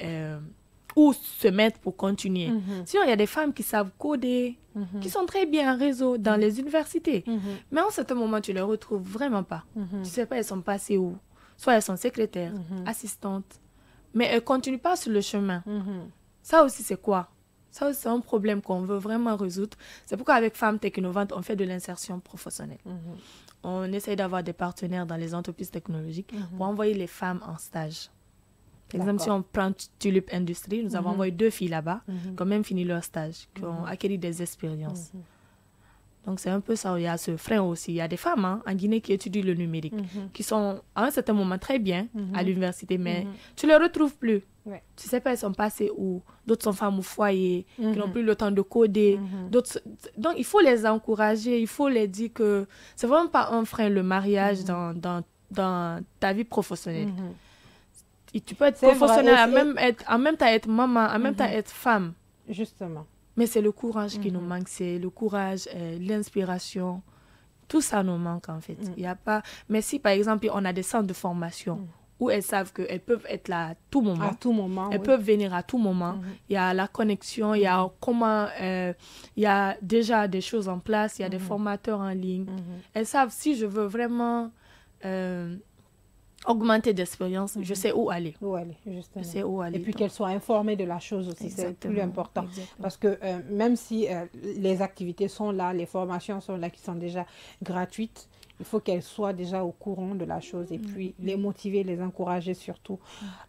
où se mettre pour continuer. Sinon, il y a des femmes qui savent coder, qui sont très bien en réseau dans les universités. Mais en certain moment, tu ne les retrouves vraiment pas. Tu ne sais pas, elles sont passées où. Soit elles sont secrétaires, assistantes, mais elles ne continuent pas sur le chemin. Ça aussi, c'est quoi? Ça aussi, c'est un problème qu'on veut vraiment résoudre. C'est pourquoi avec Femmes Tech Innovantes, on fait de l'insertion professionnelle. On essaye d'avoir des partenaires dans les entreprises technologiques pour envoyer les femmes en stage. Par exemple, si on prend Tulip Industries, nous avons envoyé 2 filles là-bas qui ont même fini leur stage, qui ont acquis des expériences. Donc, c'est un peu ça. Il y a ce frein aussi. Il y a des femmes en Guinée qui étudient le numérique, qui sont à un certain moment très bien à l'université, mais tu ne les retrouves plus. Ouais. Tu ne sais pas, elles sont passées où. D'autres sont femmes au foyer, qui n'ont plus le temps de coder. Donc, il faut les encourager. Il faut les dire que ce n'est vraiment pas un frein, le mariage dans ta vie professionnelle. Et tu peux être professionnelle, en même temps être maman, en même temps être femme. Justement. Mais c'est le courage qui nous manque. C'est le courage, l'inspiration. Tout ça nous manque, en fait. Il y a pas... Mais si, par exemple, on a des centres de formation où elles savent qu'elles peuvent être là à tout moment. À tout moment, elles peuvent venir à tout moment. Il y a la connexion, il y a comment... il y a déjà des choses en place, il y a des formateurs en ligne. Elles savent, si je veux vraiment augmenter d'expérience, je sais où aller. Où aller, justement. Je sais où aller. Et puis qu'elles soient informées de la chose aussi, c'est plus important. Parce que même si les activités sont là, les formations sont là, qui sont déjà gratuites, il faut qu'elles soient déjà au courant de la chose et puis les motiver, les encourager surtout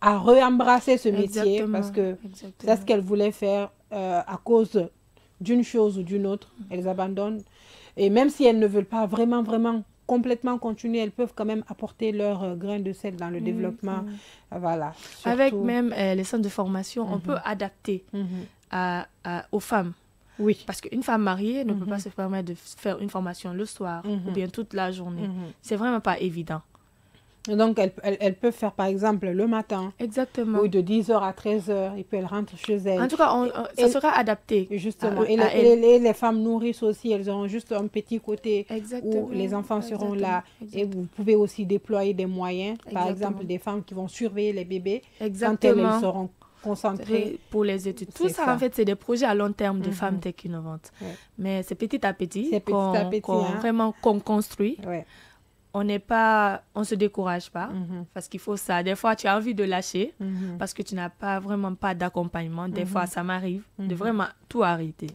à re-embrasser ce métier parce que c'est ce qu'elles voulaient faire à cause d'une chose ou d'une autre. Elles abandonnent. Et même si elles ne veulent pas vraiment complètement continuer, elles peuvent quand même apporter leur grain de sel dans le développement. Voilà. Surtout... Avec même les centres de formation, on peut adapter aux femmes. Oui. Parce qu'une femme mariée ne peut pas se permettre de faire une formation le soir ou bien toute la journée. C'est vraiment pas évident. Donc, elle peut faire, par exemple, le matin. Exactement. Ou de 10h à 13h, et puis elle rentre chez elle. En tout cas, ça sera adapté. Justement. Et les femmes nourrissent aussi, elles auront juste un petit côté où les enfants seront là. Et vous pouvez aussi déployer des moyens. Par exemple, des femmes qui vont surveiller les bébés. Quand elles seront concentrées. Pour les études. Tout ça, en fait, c'est des projets à long terme de Femmes Tech Innovantes. Mais c'est petit à petit qu'on construit. On se décourage pas parce qu'il faut ça. Des fois, tu as envie de lâcher parce que tu n'as vraiment pas d'accompagnement. Des fois, ça m'arrive de vraiment tout arrêter.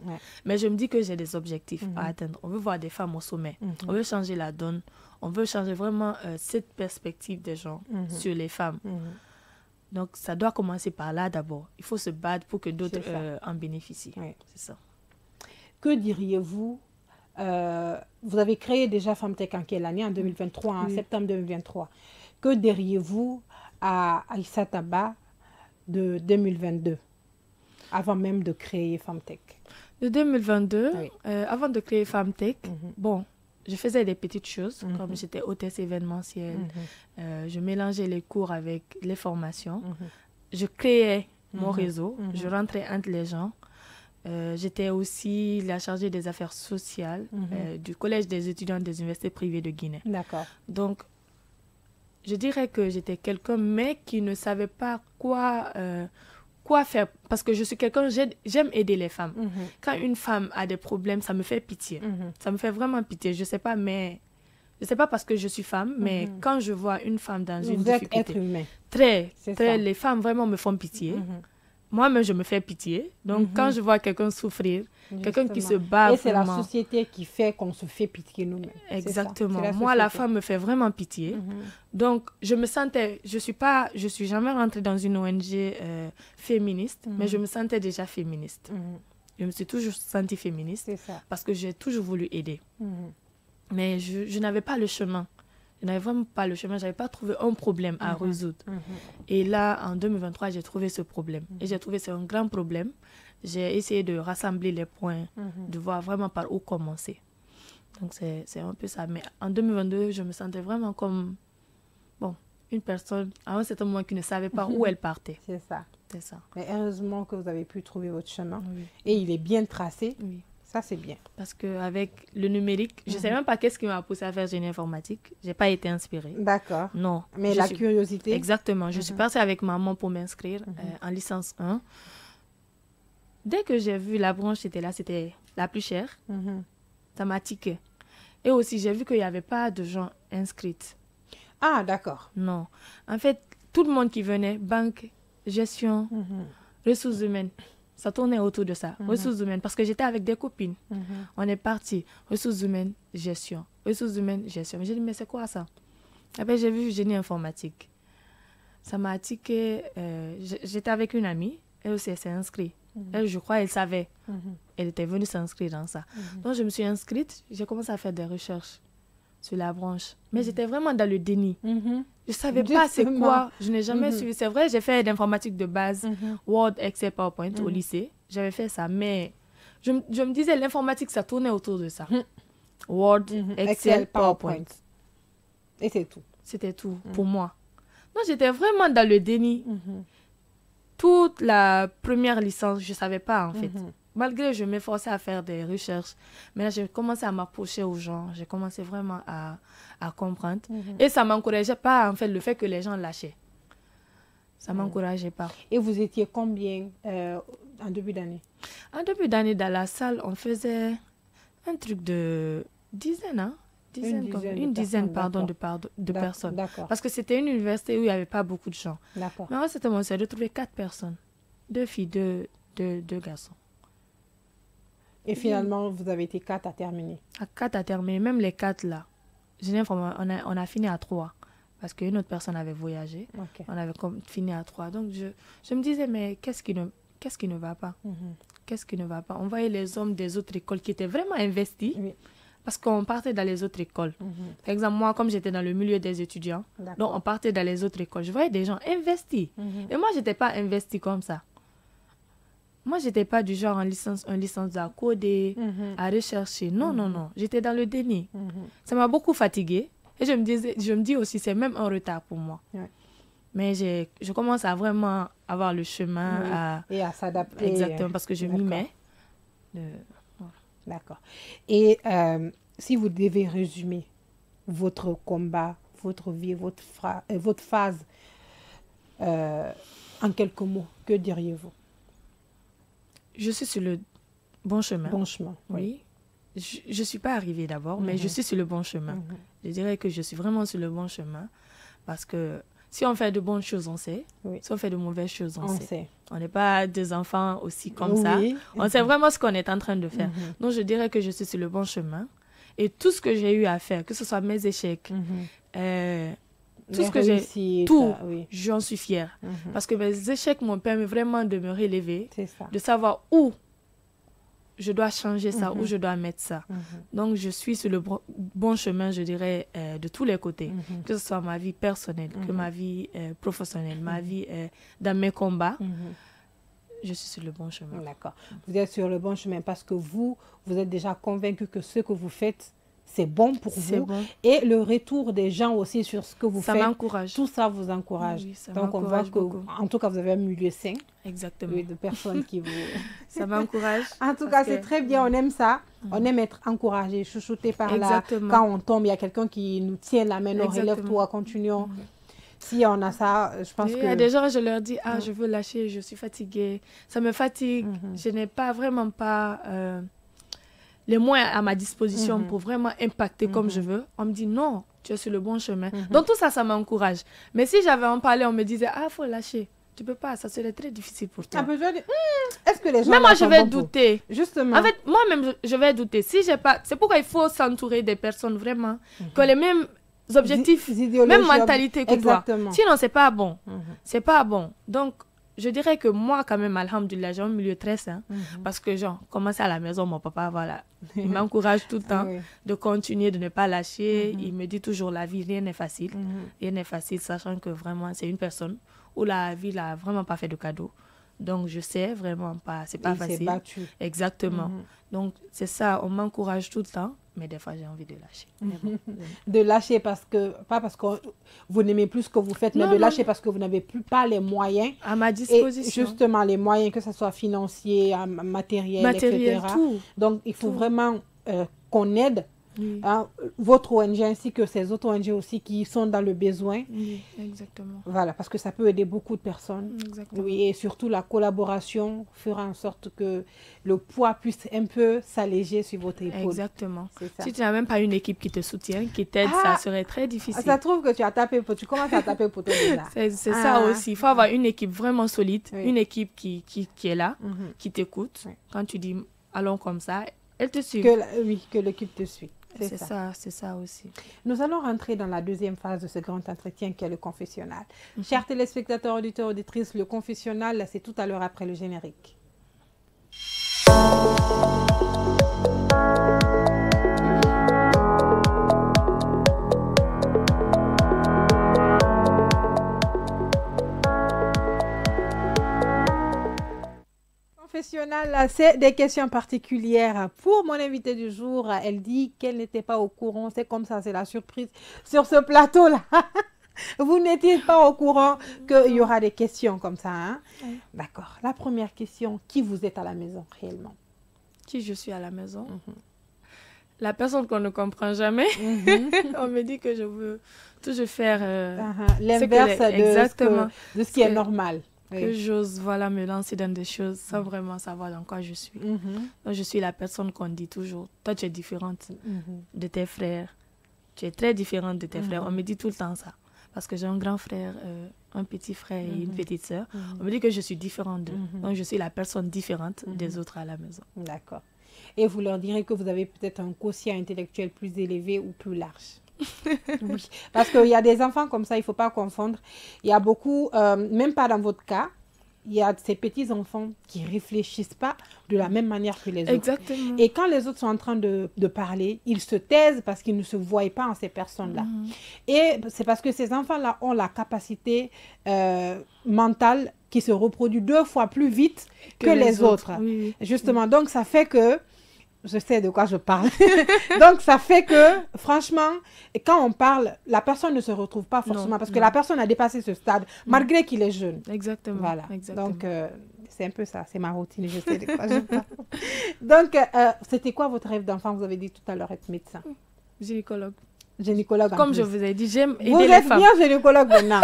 Mais je me dis que j'ai des objectifs à atteindre. On veut voir des femmes au sommet. On veut changer la donne. On veut changer vraiment cette perspective des gens sur les femmes. Donc, ça doit commencer par là d'abord. Il faut se battre pour que d'autres en bénéficient. C'est ça. Que diriez-vous vous avez créé déjà Femmes Tech en quelle année? En 2023, en septembre 2023. Que diriez-vous à Aïssa Taba de 2022, avant même de créer Femmes Tech? De 2022, avant de créer Femmes Tech, bon, je faisais des petites choses, comme j'étais hôtesse événementielle. Je mélangeais les cours avec les formations. Je créais mon réseau. Je rentrais entre les gens. J'étais aussi la chargée des affaires sociales du Collège des étudiants des universités privées de Guinée. D'accord. Donc, je dirais que j'étais quelqu'un, mais qui ne savait pas quoi faire. Parce que je suis quelqu'un, j'aime aider les femmes. Quand une femme a des problèmes, ça me fait pitié. Ça me fait vraiment pitié. Je ne sais pas, mais... Je ne sais pas parce que je suis femme, mais quand je vois une femme dans une difficulté... Vous êtes être humain. Très. Les femmes vraiment me font pitié. Moi-même, je me fais pitié. Donc, quand je vois quelqu'un souffrir, quelqu'un qui se bat et c'est la société qui fait qu'on se fait pitié nous-mêmes. Exactement. Moi, la femme me fait vraiment pitié. Donc, je me sentais... Je suis jamais rentrée dans une ONG féministe, mais je me sentais déjà féministe. Je me suis toujours sentie féministe parce que j'ai toujours voulu aider. Mais je n'avais pas le chemin. Je n'avais vraiment pas le chemin, je n'avais pas trouvé un problème à résoudre. Et là, en 2023, j'ai trouvé ce problème. Et j'ai trouvé que c'est un grand problème. J'ai essayé de rassembler les points, de voir vraiment par où commencer. Donc, c'est un peu ça. Mais en 2022, je me sentais vraiment comme une personne, à un certain moment, qui ne savait pas où elle partait. C'est ça. C'est ça. Mais heureusement que vous avez pu trouver votre chemin. Oui. Et il est bien tracé. Oui. Ça, c'est bien. Parce qu'avec le numérique, je ne sais même pas qu'est-ce qui m'a poussé à faire génie informatique. Je n'ai pas été inspirée. D'accord. Non. Mais la curiosité. Exactement. Je suis partie avec maman pour m'inscrire en licence 1. Dès que j'ai vu la branche était là, c'était la plus chère. Ça m'a tiqué. Et aussi, j'ai vu qu'il n'y avait pas de gens inscrits. Ah, d'accord. Non. En fait, tout le monde qui venait, banque, gestion, ressources humaines, ça tournait autour de ça. Ressources humaines, parce que j'étais avec des copines. On est parti. Ressources humaines, gestion. Ressources humaines, gestion. J'ai dit, mais c'est quoi ça? Après, j'ai vu génie informatique. Ça m'a tiqué. J'étais avec une amie. Elle aussi, elle s'est inscrite. Elle, je crois, elle savait. Elle était venue s'inscrire dans ça. Donc, je me suis inscrite. J'ai commencé à faire des recherches sur la branche. Mais j'étais vraiment dans le déni. Je ne savais pas c'est quoi. Je n'ai jamais suivi. C'est vrai, j'ai fait d'informatique de base, Word, Excel, PowerPoint au lycée. J'avais fait ça. Mais je me disais, l'informatique, ça tournait autour de ça. Word, Excel, PowerPoint. Et c'est tout. C'était tout pour moi. Donc, j'étais vraiment dans le déni. Toute la première licence, je ne savais pas, en fait. Malgré que je m'efforçais à faire des recherches, mais là, j'ai commencé à m'approcher aux gens. J'ai commencé vraiment à comprendre. Et ça ne m'encourageait pas, en fait, le fait que les gens lâchaient. Ça ne m'encourageait pas. Et vous étiez combien en début d'année? En début d'année, dans la salle, on faisait un truc de dizaine, hein? Une dizaine de personnes. Parce que c'était une université où il n'y avait pas beaucoup de gens. Mais en fait, on s'est retrouvé 4 personnes. 2 filles, 2 garçons. Et finalement, vous avez été 4 à terminer. À 4 à terminer. Même les 4 là, on a fini à 3. Parce qu'une autre personne avait voyagé. On avait fini à 3. Donc, je me disais, mais qu'est-ce qui ne va pas? Qu'est-ce qui ne va pas? On voyait les hommes des autres écoles qui étaient vraiment investis. Parce qu'on partait dans les autres écoles. Par exemple, moi, comme j'étais dans le milieu des étudiants, donc on partait dans les autres écoles. Je voyais des gens investis. Et moi, je n'étais pas investie comme ça. Moi, je n'étais pas du genre en licence à coder, à rechercher. Non, non, non. J'étais dans le déni. Ça m'a beaucoup fatiguée. Et je me dis aussi, c'est même un retard pour moi. Mais je commence à vraiment avoir le chemin et à s'adapter. Exactement, parce que je m'y mets. D'accord. Et si vous devez résumer votre combat, votre vie, votre phase en quelques mots, que diriez-vous? Je suis sur le bon chemin. Bon chemin, oui. Je ne suis pas arrivée d'abord, mais je suis sur le bon chemin. Je dirais que je suis vraiment sur le bon chemin parce que si on fait de bonnes choses, on sait. Si on fait de mauvaises choses, on sait. On n'est pas des enfants aussi comme ça. On sait vraiment ce qu'on est en train de faire. Donc, je dirais que je suis sur le bon chemin. Et tout ce que j'ai eu à faire, que ce soit mes échecs, tout ce que j'ai, j'en suis fière. Parce que mes échecs m'ont permis vraiment de me relever, de savoir où je dois changer ça, où je dois mettre ça. Donc, je suis sur le bon chemin, je dirais, de tous les côtés. Que ce soit ma vie personnelle, que ma vie professionnelle, ma vie dans mes combats. Je suis sur le bon chemin. D'accord. Vous êtes sur le bon chemin parce que vous êtes déjà convaincu que ce que vous faites, c'est bon pour vous. Bon. Et le retour des gens aussi sur ce que vous faites. Ça m'encourage. Tout ça vous encourage. Oui, donc, on voit que, en tout cas, vous avez un milieu sain. Exactement. De personnes qui vous... Ça m'encourage. En tout cas, c'est très bien. On aime ça. On aime être encouragé, chouchouté par là. Quand on tombe, il y a quelqu'un qui nous tient la main. Relève-toi, continuons. Si on a ça, je pense que... Il y a des gens, je leur dis, je veux lâcher, je suis fatiguée. Ça me fatigue. Je n'ai vraiment pas les moyens à ma disposition pour vraiment impacter comme je veux. On me dit, non, tu es sur le bon chemin. Donc tout ça, ça m'encourage. Mais si j'avais en parlé, on me disait, il faut lâcher. Tu peux pas, ça serait très difficile pour toi. Est-ce que les gens... Mais moi, je vais douter. Justement. En fait, moi-même, je vais douter. Si j'ai pas... C'est pourquoi il faut s'entourer des personnes vraiment qui ont les mêmes objectifs, même mentalité que toi. Sinon, c'est pas bon. C'est pas bon. Donc, je dirais que moi, quand même, alhamdoulilah, j'ai un milieu très sain. Parce que, genre, commencer à la maison, mon papa, voilà, il m'encourage tout le temps de continuer, de ne pas lâcher. Il me dit toujours, la vie, rien n'est facile. Rien n'est facile, sachant que vraiment, c'est une personne où la vie n'a vraiment pas fait de cadeau. Donc, je sais vraiment pas, c'est pas facile. Battu. Exactement. Donc, c'est ça, on m'encourage tout le temps, mais des fois, j'ai envie de lâcher. Bon. De lâcher pas parce que vous n'aimez plus ce que vous faites, mais de lâcher parce que vous n'avez pas les moyens. À ma disposition. Et justement, les moyens, que ce soit financiers, matériels, etc. Tout. Donc, il faut vraiment qu'on aide votre ONG ainsi que ces autres ONG aussi qui sont dans le besoin. Oui, exactement. Voilà, parce que ça peut aider beaucoup de personnes. Exactement. Oui, et surtout la collaboration fera en sorte que le poids puisse un peu s'alléger sur votre épaule. Exactement. Si tu n'as même pas une équipe qui te soutient, qui t'aide, ça serait très difficile. Ça trouve que tu commences à taper pour toi déjà. C'est ça aussi. Il faut avoir une équipe vraiment solide, une équipe qui est là, qui t'écoute. Quand tu dis allons comme ça, elle te suit. Que l'équipe te suit. C'est ça aussi. Nous allons rentrer dans la deuxième phase de ce grand entretien qui est le confessionnal. Chers téléspectateurs, auditeurs, auditrices, le confessionnal, c'est tout à l'heure après le générique. C'est des questions particulières pour mon invité du jour. Elle dit qu'elle n'était pas au courant. C'est comme ça, c'est la surprise sur ce plateau-là. Vous n'étiez pas au courant qu'il y aura des questions comme ça. Hein? Oui. D'accord. La première question, qui vous êtes à la maison réellement? Qui je suis à la maison? La personne qu'on ne comprend jamais. On me dit que je veux toujours faire l'inverse de ce qui est normal. Que j'ose me lancer dans des choses sans vraiment savoir dans quoi je suis. Donc, je suis la personne qu'on dit toujours, toi tu es différente de tes frères, tu es très différente de tes frères. On me dit tout le temps ça, parce que j'ai un grand frère, un petit frère et une petite sœur. On me dit que je suis différente d'eux. Donc je suis la personne différente des autres à la maison. D'accord. Et vous leur direz que vous avez peut-être un quotient intellectuel plus élevé ou plus large? Oui, parce qu'il y a des enfants comme ça, il ne faut pas confondre. Il y a beaucoup, même pas dans votre cas, il y a ces petits-enfants qui ne réfléchissent pas de la même manière que les autres. Exactement. Et quand les autres sont en train de parler, ils se taisent parce qu'ils ne se voient pas en ces personnes-là. Et c'est parce que ces enfants-là ont la capacité mentale qui se reproduit 2 fois plus vite que les autres. Oui. Justement, donc ça fait que je sais de quoi je parle. Donc, ça fait que, franchement, quand on parle, la personne ne se retrouve pas forcément parce que la personne a dépassé ce stade, malgré qu'il est jeune. Exactement. Voilà. Exactement. Donc, c'est un peu ça. C'est ma routine. Je sais de quoi je parle. Donc, c'était quoi votre rêve d'enfant? Vous avez dit tout à l'heure être médecin. Gynécologue. Gynécologue. Comme je vous ai dit, j'aime aider les femmes. Vous êtes bien gynécologue maintenant.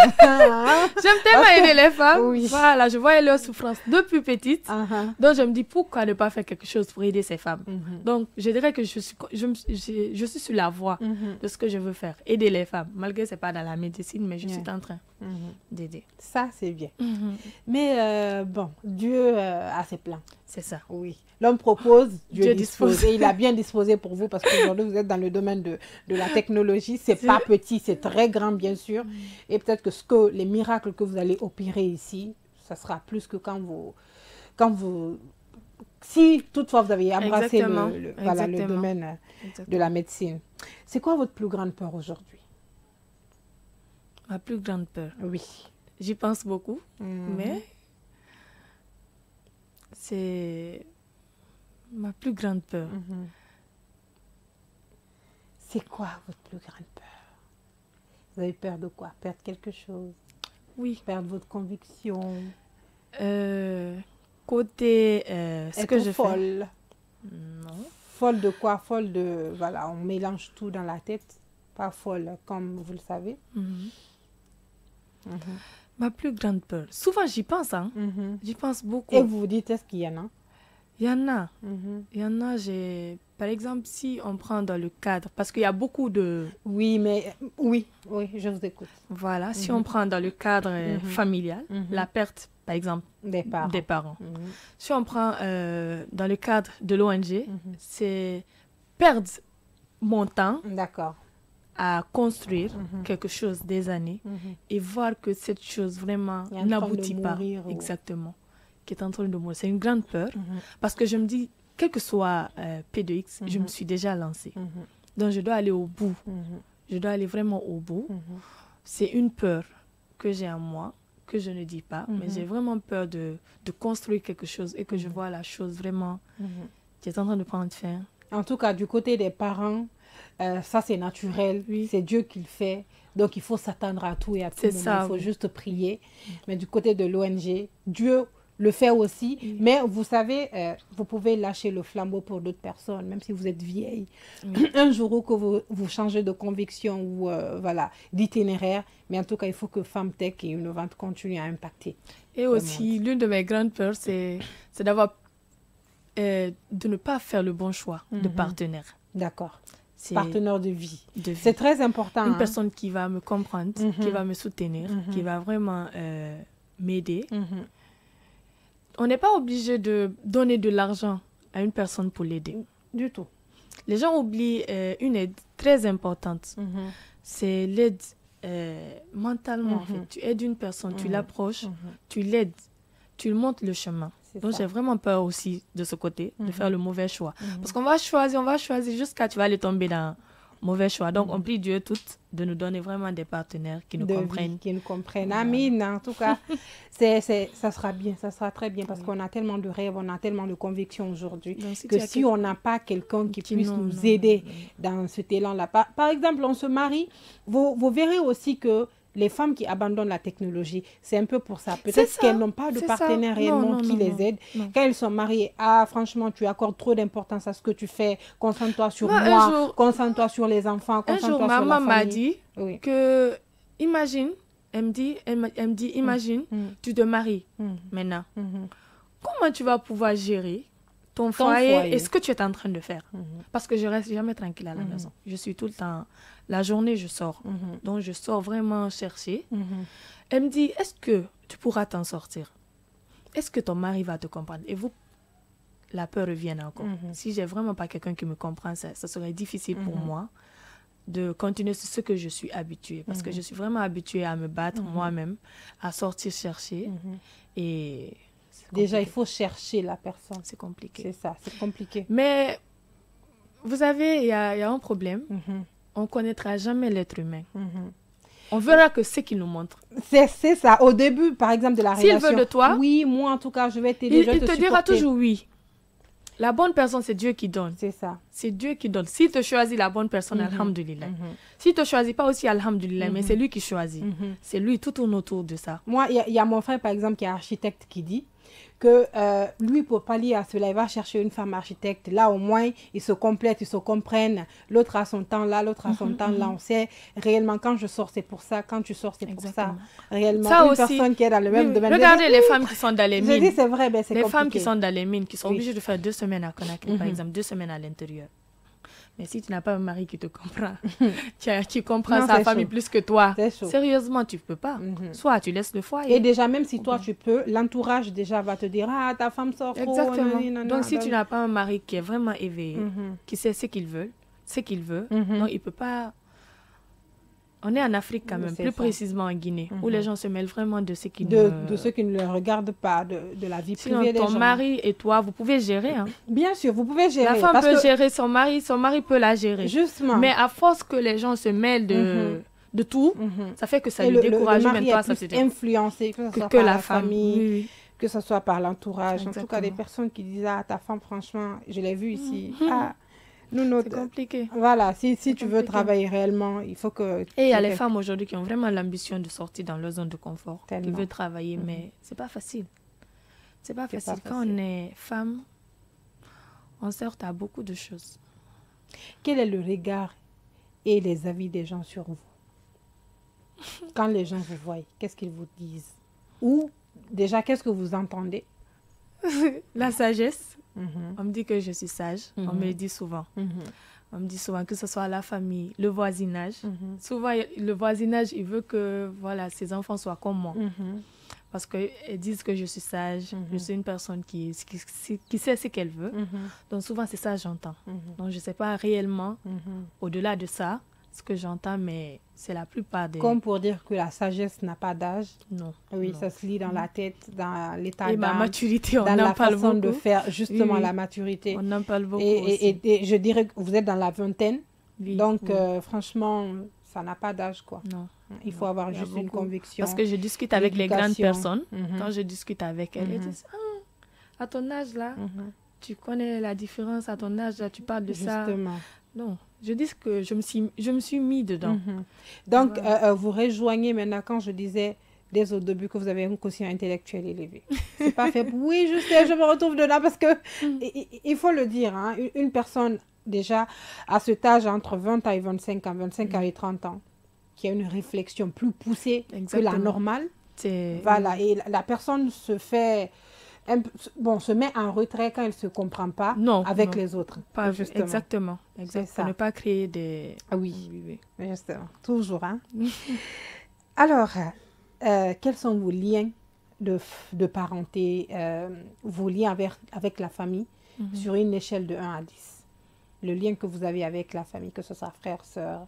J'aime tellement aider les femmes. Oui. Voilà, je voyais leur souffrance depuis petite. Donc, je me dis, pourquoi ne pas faire quelque chose pour aider ces femmes? Donc, je dirais que je suis sur la voie de ce que je veux faire. Aider les femmes. Malgré que ce n'est pas dans la médecine, mais je suis en train d'aider. Ça, c'est bien. Mais bon, Dieu a ses plans. C'est ça. Oui. L'homme propose, Dieu dispose. Et il a bien disposé pour vous parce qu'aujourd'hui, vous êtes dans le domaine de la technologie. C'est pas petit, c'est très grand, bien sûr. Et peut-être que les miracles que vous allez opérer ici, ça sera plus que quand vous si toutefois vous avez embrassé le domaine de la médecine. C'est quoi votre plus grande peur aujourd'hui? Ma plus grande peur? Oui. J'y pense beaucoup, mais c'est ma plus grande peur. C'est quoi votre plus grande peur? Vous avez peur de quoi? Perdre quelque chose? Oui. Perdre votre conviction? Côté ce que je folle? Non. Folle de quoi? Folle de... Voilà, on mélange tout dans la tête. Pas folle, comme vous le savez. Ma plus grande peur. Souvent, j'y pense. J'y pense beaucoup. Et vous vous dites, est-ce qu'il y en a? Il y en a. Il y en a, par exemple, si on prend dans le cadre, parce qu'il y a beaucoup de... Oui, je vous écoute. Voilà, si on prend dans le cadre familial, la perte, par exemple, des parents. Si on prend dans le cadre de l'ONG, c'est perdre mon temps. D'accord. à construire quelque chose des années et voir que cette chose vraiment n'aboutit pas. Exactement. Qui est en train de mourir. C'est une grande peur parce que je me dis, quel que soit P2X, je me suis déjà lancée. Donc, je dois aller au bout. Je dois aller vraiment au bout. C'est une peur que j'ai en moi, que je ne dis pas, mais j'ai vraiment peur de construire quelque chose et que je vois la chose vraiment qui est en train de prendre fin. En tout cas, du côté des parents, ça c'est naturel, c'est Dieu qui le fait. Donc, il faut s'attendre à tout et à tout moment. Il faut juste prier. Mais du côté de l'ONG, Dieu le fait aussi. Mais vous savez, vous pouvez lâcher le flambeau pour d'autres personnes, même si vous êtes vieille. Un jour où que vous changez de conviction ou voilà, d'itinéraire. Mais en tout cas, il faut que FemTech et Innovante continuent à impacter. Et aussi, l'une de mes grandes peurs, c'est d'avoir de ne pas faire le bon choix de partenaire. D'accord. Partenaire de vie. C'est très important. Une personne qui va me comprendre, qui va me soutenir, qui va vraiment m'aider. On n'est pas obligé de donner de l'argent à une personne pour l'aider. Du tout. Les gens oublient une aide très importante. C'est l'aide mentalement. En fait. Tu aides une personne, tu l'approches, tu l'aides, tu lui montres le chemin. Donc, j'ai vraiment peur aussi de ce côté, de faire le mauvais choix. Parce qu'on va choisir jusqu'à tu vas aller tomber dans mauvais choix. Donc, on prie Dieu toutes de nous donner vraiment des partenaires qui nous comprennent. Qui nous comprennent. Amen. En tout cas, ça sera bien, ça sera très bien parce qu'on a tellement de rêves, on a tellement de convictions aujourd'hui que si on n'a pas quelqu'un qui puisse nous aider dans cet élan-là. Par exemple, on se marie, vous verrez aussi que les femmes qui abandonnent la technologie, c'est un peu pour ça. Peut-être qu'elles n'ont pas de partenaire réellement qui les aide. Quand elles sont mariées, franchement, tu accordes trop d'importance à ce que tu fais. Concentre-toi sur moi, concentre-toi sur les enfants, concentre-toi sur la famille. Maman m'a dit que, imagine, elle me dit, imagine, tu te maries maintenant. Comment tu vas pouvoir gérer ton foyer et ce que tu es en train de faire? Parce que je ne reste jamais tranquille à la maison. Je suis tout le temps... La journée, je sors. Donc, je sors vraiment chercher. Elle me dit, est-ce que tu pourras t'en sortir? Est-ce que ton mari va te comprendre? Et vous, la peur revient encore. Si j'ai vraiment pas quelqu'un qui me comprend, ça serait difficile pour moi de continuer sur ce que je suis habituée. Parce que je suis vraiment habituée à me battre moi-même, à sortir chercher. Et déjà, il faut chercher la personne. C'est compliqué. C'est ça, c'est compliqué. Mais, vous savez, il y a un problème. On ne connaîtra jamais l'être humain. On verra que ce qu'il nous montre. C'est ça. Au début, par exemple, de la relation. S'il veut de toi, oui, moi, en tout cas, je vais t'aider. Il te dira toujours oui. La bonne personne, c'est Dieu qui donne. C'est ça. C'est Dieu qui donne. S'il te choisit la bonne personne, alhamdulillah. S'il ne te choisit pas aussi, alhamdulillah, mais c'est lui qui choisit. C'est lui, tout tourne autour de ça. Moi, il y a mon frère, par exemple, qui est architecte, qui dit que lui, pour pallier à cela, il va chercher une femme architecte. Là, au moins, ils se complètent, ils se comprennent. L'autre a son temps là, l'autre a son temps là. On sait réellement, quand je sors, c'est pour ça. Quand tu sors, c'est pour ça. Réellement, ça une aussi, personne qui est dans le même domaine. Regardez les femmes qui sont dans les mines. Je dis, c'est vrai, ben, c'est compliqué. Les femmes qui sont dans les mines, qui sont obligées de faire 2 semaines à Conakry, par exemple, 2 semaines à l'intérieur. Mais si tu n'as pas un mari qui te comprend, qui comprend sa famille plus que toi, sérieusement, tu ne peux pas. Soit tu laisses le foyer. Et déjà, même si toi, tu peux, l'entourage déjà va te dire, ah, ta femme sort trop. Exactement. Donc, si tu n'as pas un mari qui est vraiment éveillé, qui sait ce qu'il veut, donc il ne peut pas... On est en Afrique quand même, plus précisément en Guinée, où les gens se mêlent vraiment de ce qui de ce qui ne leur regarde pas, de la vie privée des gens. Ton mari et toi, vous pouvez gérer. Hein. Bien sûr, vous pouvez gérer. La femme peut gérer son mari peut la gérer. Justement. Mais à force que les gens se mêlent de tout, ça fait que ça lui décourage. Le mari est plus influencé, que ce soit par la famille, que ce soit par l'entourage. En tout cas, des personnes qui disent, ah, ta femme, franchement, je l'ai vue ici. C'est compliqué. Voilà, si tu veux travailler réellement, il faut que... Et il y a les femmes aujourd'hui qui ont vraiment l'ambition de sortir dans leur zone de confort, qui veulent travailler, mais c'est pas facile. C'est pas facile. Quand on est femme, on se heurte à beaucoup de choses. Quel est le regard et les avis des gens sur vous? Quand les gens vous voient, qu'est-ce qu'ils vous disent? Ou déjà, qu'est-ce que vous entendez? La sagesse. On me dit que je suis sage. On me le dit souvent. On me dit souvent que ce soit la famille, le voisinage. Souvent, le voisinage, il veut que voilà, ses enfants soient comme moi. Parce qu'ils disent que je suis sage. Je suis une personne qui sait ce qu'elle veut. Donc souvent, c'est ça que j'entends. Donc je ne sais pas réellement, au-delà de ça, ce que j'entends, mais c'est la plupart des... Comme pour dire que la sagesse n'a pas d'âge. Non. Oui, non. ça se lit dans la tête, dans l'état d'âme. Et ma maturité, on dans en la parle façon beaucoup. de faire, justement, oui. la maturité. On en parle beaucoup et je dirais que vous êtes dans la vingtaine. Oui, donc, oui. Franchement, ça n'a pas d'âge, quoi. Non. Il faut avoir juste une conviction. Parce que je discute avec les grandes personnes. Quand je discute avec elles, elles disent, à ton âge, là, tu connais la différence. À ton âge, là, tu parles de ça. Non, je dis que je me suis mis dedans. Donc, vous rejoignez maintenant quand je disais dès au début que vous avez un quotient intellectuel élevé. C'est pas fait. Oui, je sais, je me retrouve dedans parce que il faut le dire, hein, une personne déjà à cet âge entre 20 ans et 25 ans, 25 ans et 30 ans, qui a une réflexion plus poussée que la normale. Voilà, et la personne se fait... se met en retrait quand elle ne se comprend pas avec les autres. Pas, exactement. Pour ne pas créer des... Oui, justement. Toujours. Hein? Alors, quels sont vos liens de parenté, vos liens avec la famille sur une échelle de 1 à 10? Le lien que vous avez avec la famille, que ce soit frère, sœur,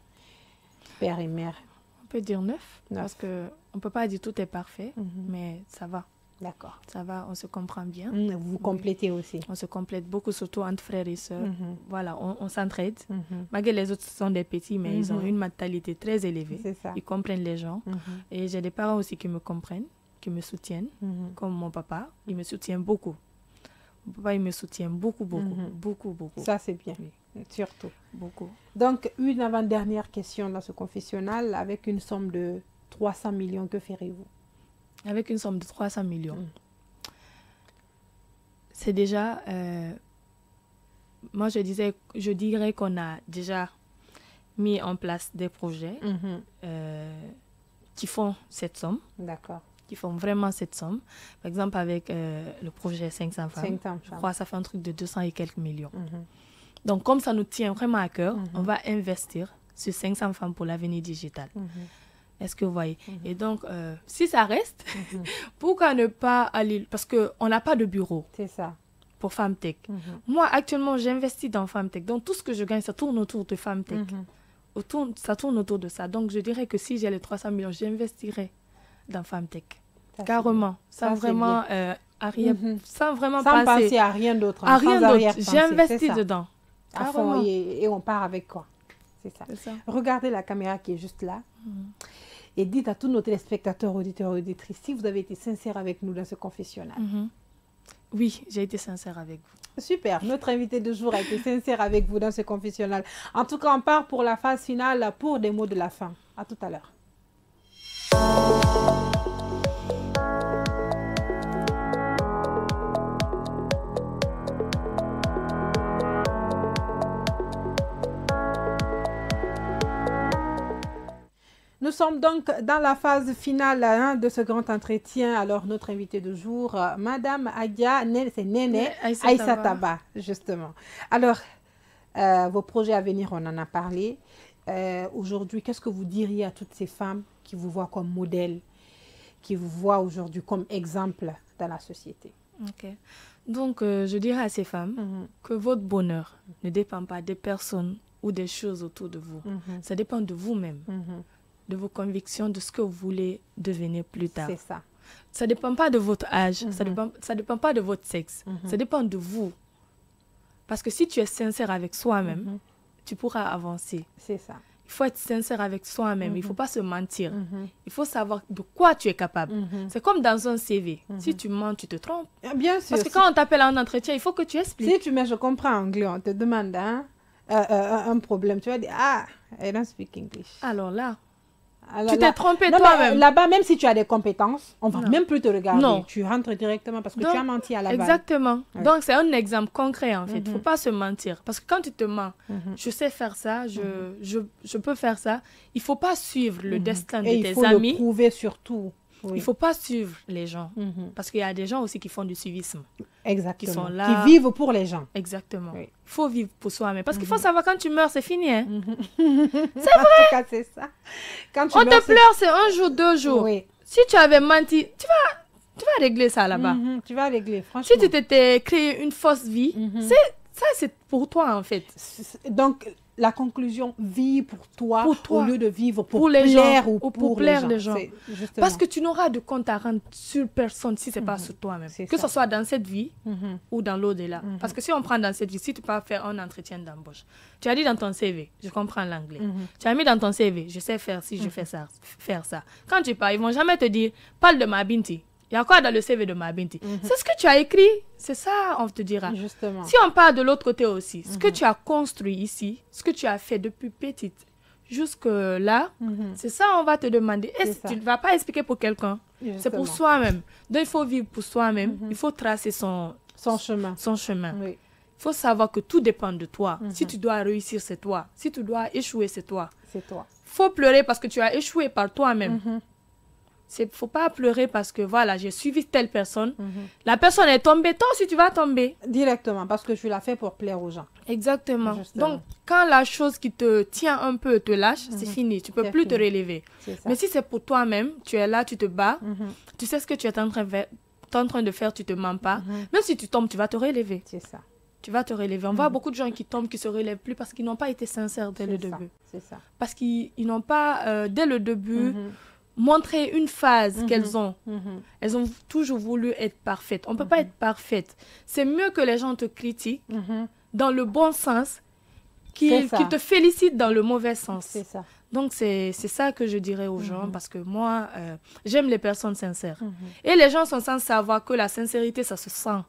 père et mère. On peut dire 9. Parce qu'on ne peut pas dire tout est parfait, mais ça va. D'accord. Ça va, on se comprend bien. Vous vous complétez aussi. On se complète beaucoup, surtout entre frères et sœurs. Voilà, on s'entraide. Malgré les autres sont des petits, mais ils ont une mentalité très élevée. C'est ça. Ils comprennent les gens. Et j'ai des parents aussi qui me comprennent, qui me soutiennent, comme mon papa. Il me soutient beaucoup. Mon papa, il me soutient beaucoup. Ça, c'est bien. Oui. Surtout. Beaucoup. Donc, une avant-dernière question dans ce confessionnal. Avec une somme de 300 millions, que ferez-vous? Avec une somme de 300 millions. C'est déjà... moi, je dirais qu'on a déjà mis en place des projets qui font cette somme. D'accord. Qui font vraiment cette somme. Par exemple, avec le projet 500 femmes, je crois que ça fait un truc de 200 et quelques millions. Donc, comme ça nous tient vraiment à cœur, on va investir sur 500 femmes pour l'avenir digital. Est-ce que vous voyez? Et donc, si ça reste, pourquoi ne pas aller... Parce qu'on n'a pas de bureau. C'est ça. Pour Femtech. Moi, actuellement, j'investis dans Femtech. Donc, tout ce que je gagne, ça tourne autour de Femtech. Ça tourne autour de ça. Donc, je dirais que si j'ai les 300 millions, j'investirai dans Femtech. Carrément. Sans vraiment penser à rien d'autre. À rien d'autre. J'investis dedans. À fond, et on part avec quoi? C'est ça. Regardez la caméra qui est juste là. Et dites à tous nos téléspectateurs, auditeurs et auditrices, si vous avez été sincère avec nous dans ce confessionnal. Oui, j'ai été sincère avec vous. Super. Notre invité de jour a été sincère avec vous dans ce confessionnal. En tout cas, on part pour la phase finale pour des mots de la fin. À tout à l'heure. Nous sommes donc dans la phase finale de ce grand entretien. Alors, notre invité de jour, Madame Adia, c'est Néné Aïssa Taba, justement. Alors, vos projets à venir, on en a parlé. Aujourd'hui, qu'est-ce que vous diriez à toutes ces femmes qui vous voient comme modèle, qui vous voient aujourd'hui comme exemple dans la société? Ok. Donc, je dirais à ces femmes que votre bonheur ne dépend pas des personnes ou des choses autour de vous. Ça dépend de vous-même. De vos convictions, de ce que vous voulez devenir plus tard. C'est ça. Ça ne dépend pas de votre âge, ça dépend pas de votre sexe, ça dépend de vous. Parce que si tu es sincère avec soi-même, tu pourras avancer. C'est ça. Il faut être sincère avec soi-même, il ne faut pas se mentir. Il faut savoir de quoi tu es capable. C'est comme dans un CV. Si tu mens, tu te trompes. Bien sûr. Parce que quand on t'appelle à un entretien, il faut que tu expliques. Si tu mets, je comprends anglais, on te demande un problème, tu vas dire, I don't speak English. Alors là... tu t'es trompé toi-même. Là-bas, même si tu as des compétences, on ne va même plus te regarder. Non. Tu rentres directement parce que tu as menti à la base. Exactement. Ouais. Donc, c'est un exemple concret, en fait. Il ne faut pas se mentir. Parce que quand tu te mens, je sais faire ça, je peux faire ça. Il ne faut pas suivre le destin de tes amis. Il faut le prouver surtout. Oui. Il ne faut pas suivre les gens. Parce qu'il y a des gens aussi qui font du suivisme. Exactement. Qui sont là. Qui vivent pour les gens. Exactement. Il faut vivre pour soi-même. Parce qu'il faut savoir, quand tu meurs, c'est fini. Hein? C'est vrai. En tout cas, c'est ça. Quand on te pleure, c'est 1 jour, 2 jours. Oui. Si tu avais menti, tu vas régler ça là-bas. Tu vas régler, franchement. Si tu t'étais créé une fausse vie, ça, c'est pour toi, en fait. Donc, la conclusion, vis pour toi, au lieu de vivre pour les plaire gens, ou pour plaire les gens. Parce que tu n'auras de compte à rendre sur personne si ce n'est pas sur toi-même. Que ce soit dans cette vie ou dans l'au-delà. Parce que si on prend dans cette vie, si tu peux faire un entretien d'embauche, tu as dit dans ton CV, je comprends l'anglais. Tu as mis dans ton CV, je sais faire ci, je fais ça, faire ça. Quand tu pars, ils ne vont jamais te dire, parle de ma binti. Il y a quoi dans le CV de ma binti? C'est ce que tu as écrit, c'est ça, on te dira. Justement. Si on part de l'autre côté aussi, ce que tu as construit ici, ce que tu as fait depuis petite jusque là, c'est ça on va te demander. Et tu ne vas pas expliquer pour quelqu'un, c'est pour soi-même. Donc il faut vivre pour soi-même, il faut tracer son chemin. Oui. Il faut savoir que tout dépend de toi. Si tu dois réussir, c'est toi. Si tu dois échouer, c'est toi. C'est toi. Il faut pleurer parce que tu as échoué par toi-même. Il ne faut pas pleurer parce que voilà, j'ai suivi telle personne. La personne est tombée, toi aussi tu vas tomber. Directement, parce que tu l'as fait pour plaire aux gens. Exactement. Justement. Donc, quand la chose qui te tient un peu te lâche, c'est fini. Tu ne peux plus te relever. Mais si c'est pour toi-même, tu es là, tu te bats, tu sais ce que tu es en train de faire, tu ne te mens pas. Même si tu tombes, tu vas te relever. C'est ça. Tu vas te relever. On voit beaucoup de gens qui tombent, qui ne se relèvent plus parce qu'ils n'ont pas été sincères dès le début. C'est ça. Parce qu'ils n'ont pas, dès le début... montrer une phase qu'elles ont. Elles ont toujours voulu être parfaites. On ne peut pas être parfaite. C'est mieux que les gens te critiquent dans le bon sens qu'ils te félicitent dans le mauvais sens. C'est ça. Donc, c'est ça que je dirais aux gens parce que moi, j'aime les personnes sincères. Et les gens sont censés savoir que la sincérité, ça se sent.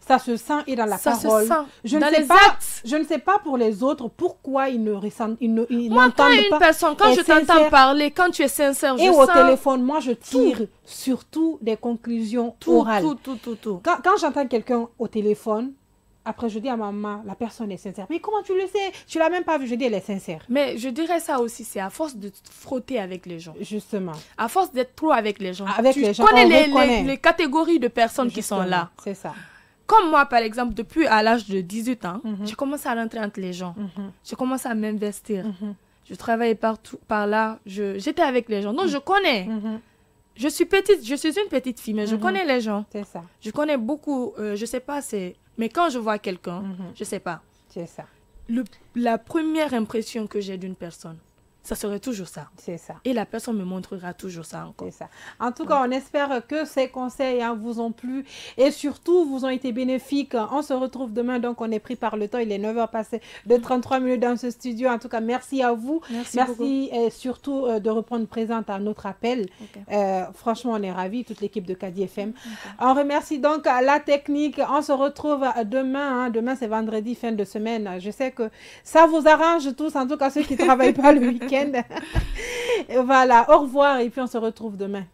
Ça se sent et dans la parole. Ça se sent dans les actes. Je ne sais pas pour les autres pourquoi ils ne ressentent, moi, quand une personne, quand je t'entends parler, quand tu es sincère, je sens... Et au téléphone, moi, je tire surtout des conclusions orales. Tout. Quand j'entends quelqu'un au téléphone, après, je dis à ma maman, la personne est sincère. Mais comment tu le sais? Tu l'as même pas vu. Je dis, elle est sincère. Mais je dirais ça aussi, c'est à force de te frotter avec les gens. Justement. À force d'être trop avec les gens. Tu connais les catégories de personnes qui sont là. C'est ça. Comme moi, par exemple, depuis à l'âge de 18 ans, j'ai commencé à rentrer entre les gens. J'ai commencé à m'investir. Je travaillais partout, par là. J'étais avec les gens. Donc, je connais. Je suis une petite fille, mais je connais les gens. C'est ça. Je connais beaucoup. Je sais pas, mais quand je vois quelqu'un, je sais pas. C'est ça. La première impression que j'ai d'une personne, ça serait toujours ça. C'est ça. Et la personne me montrera toujours ça encore. C'est ça. En tout cas, on espère que ces conseils vous ont plu et surtout vous ont été bénéfiques. On se retrouve demain, donc on est pris par le temps. Il est 9h passé de 33 minutes dans ce studio. En tout cas, merci à vous. Merci et surtout de reprendre présente à notre appel. Franchement, on est ravis, toute l'équipe de Kadi FM. On remercie donc la technique. On se retrouve demain. Demain, c'est vendredi, fin de semaine. Je sais que ça vous arrange tous, en tout cas ceux qui ne travaillent pas le week-end. Voilà, au revoir et puis on se retrouve demain.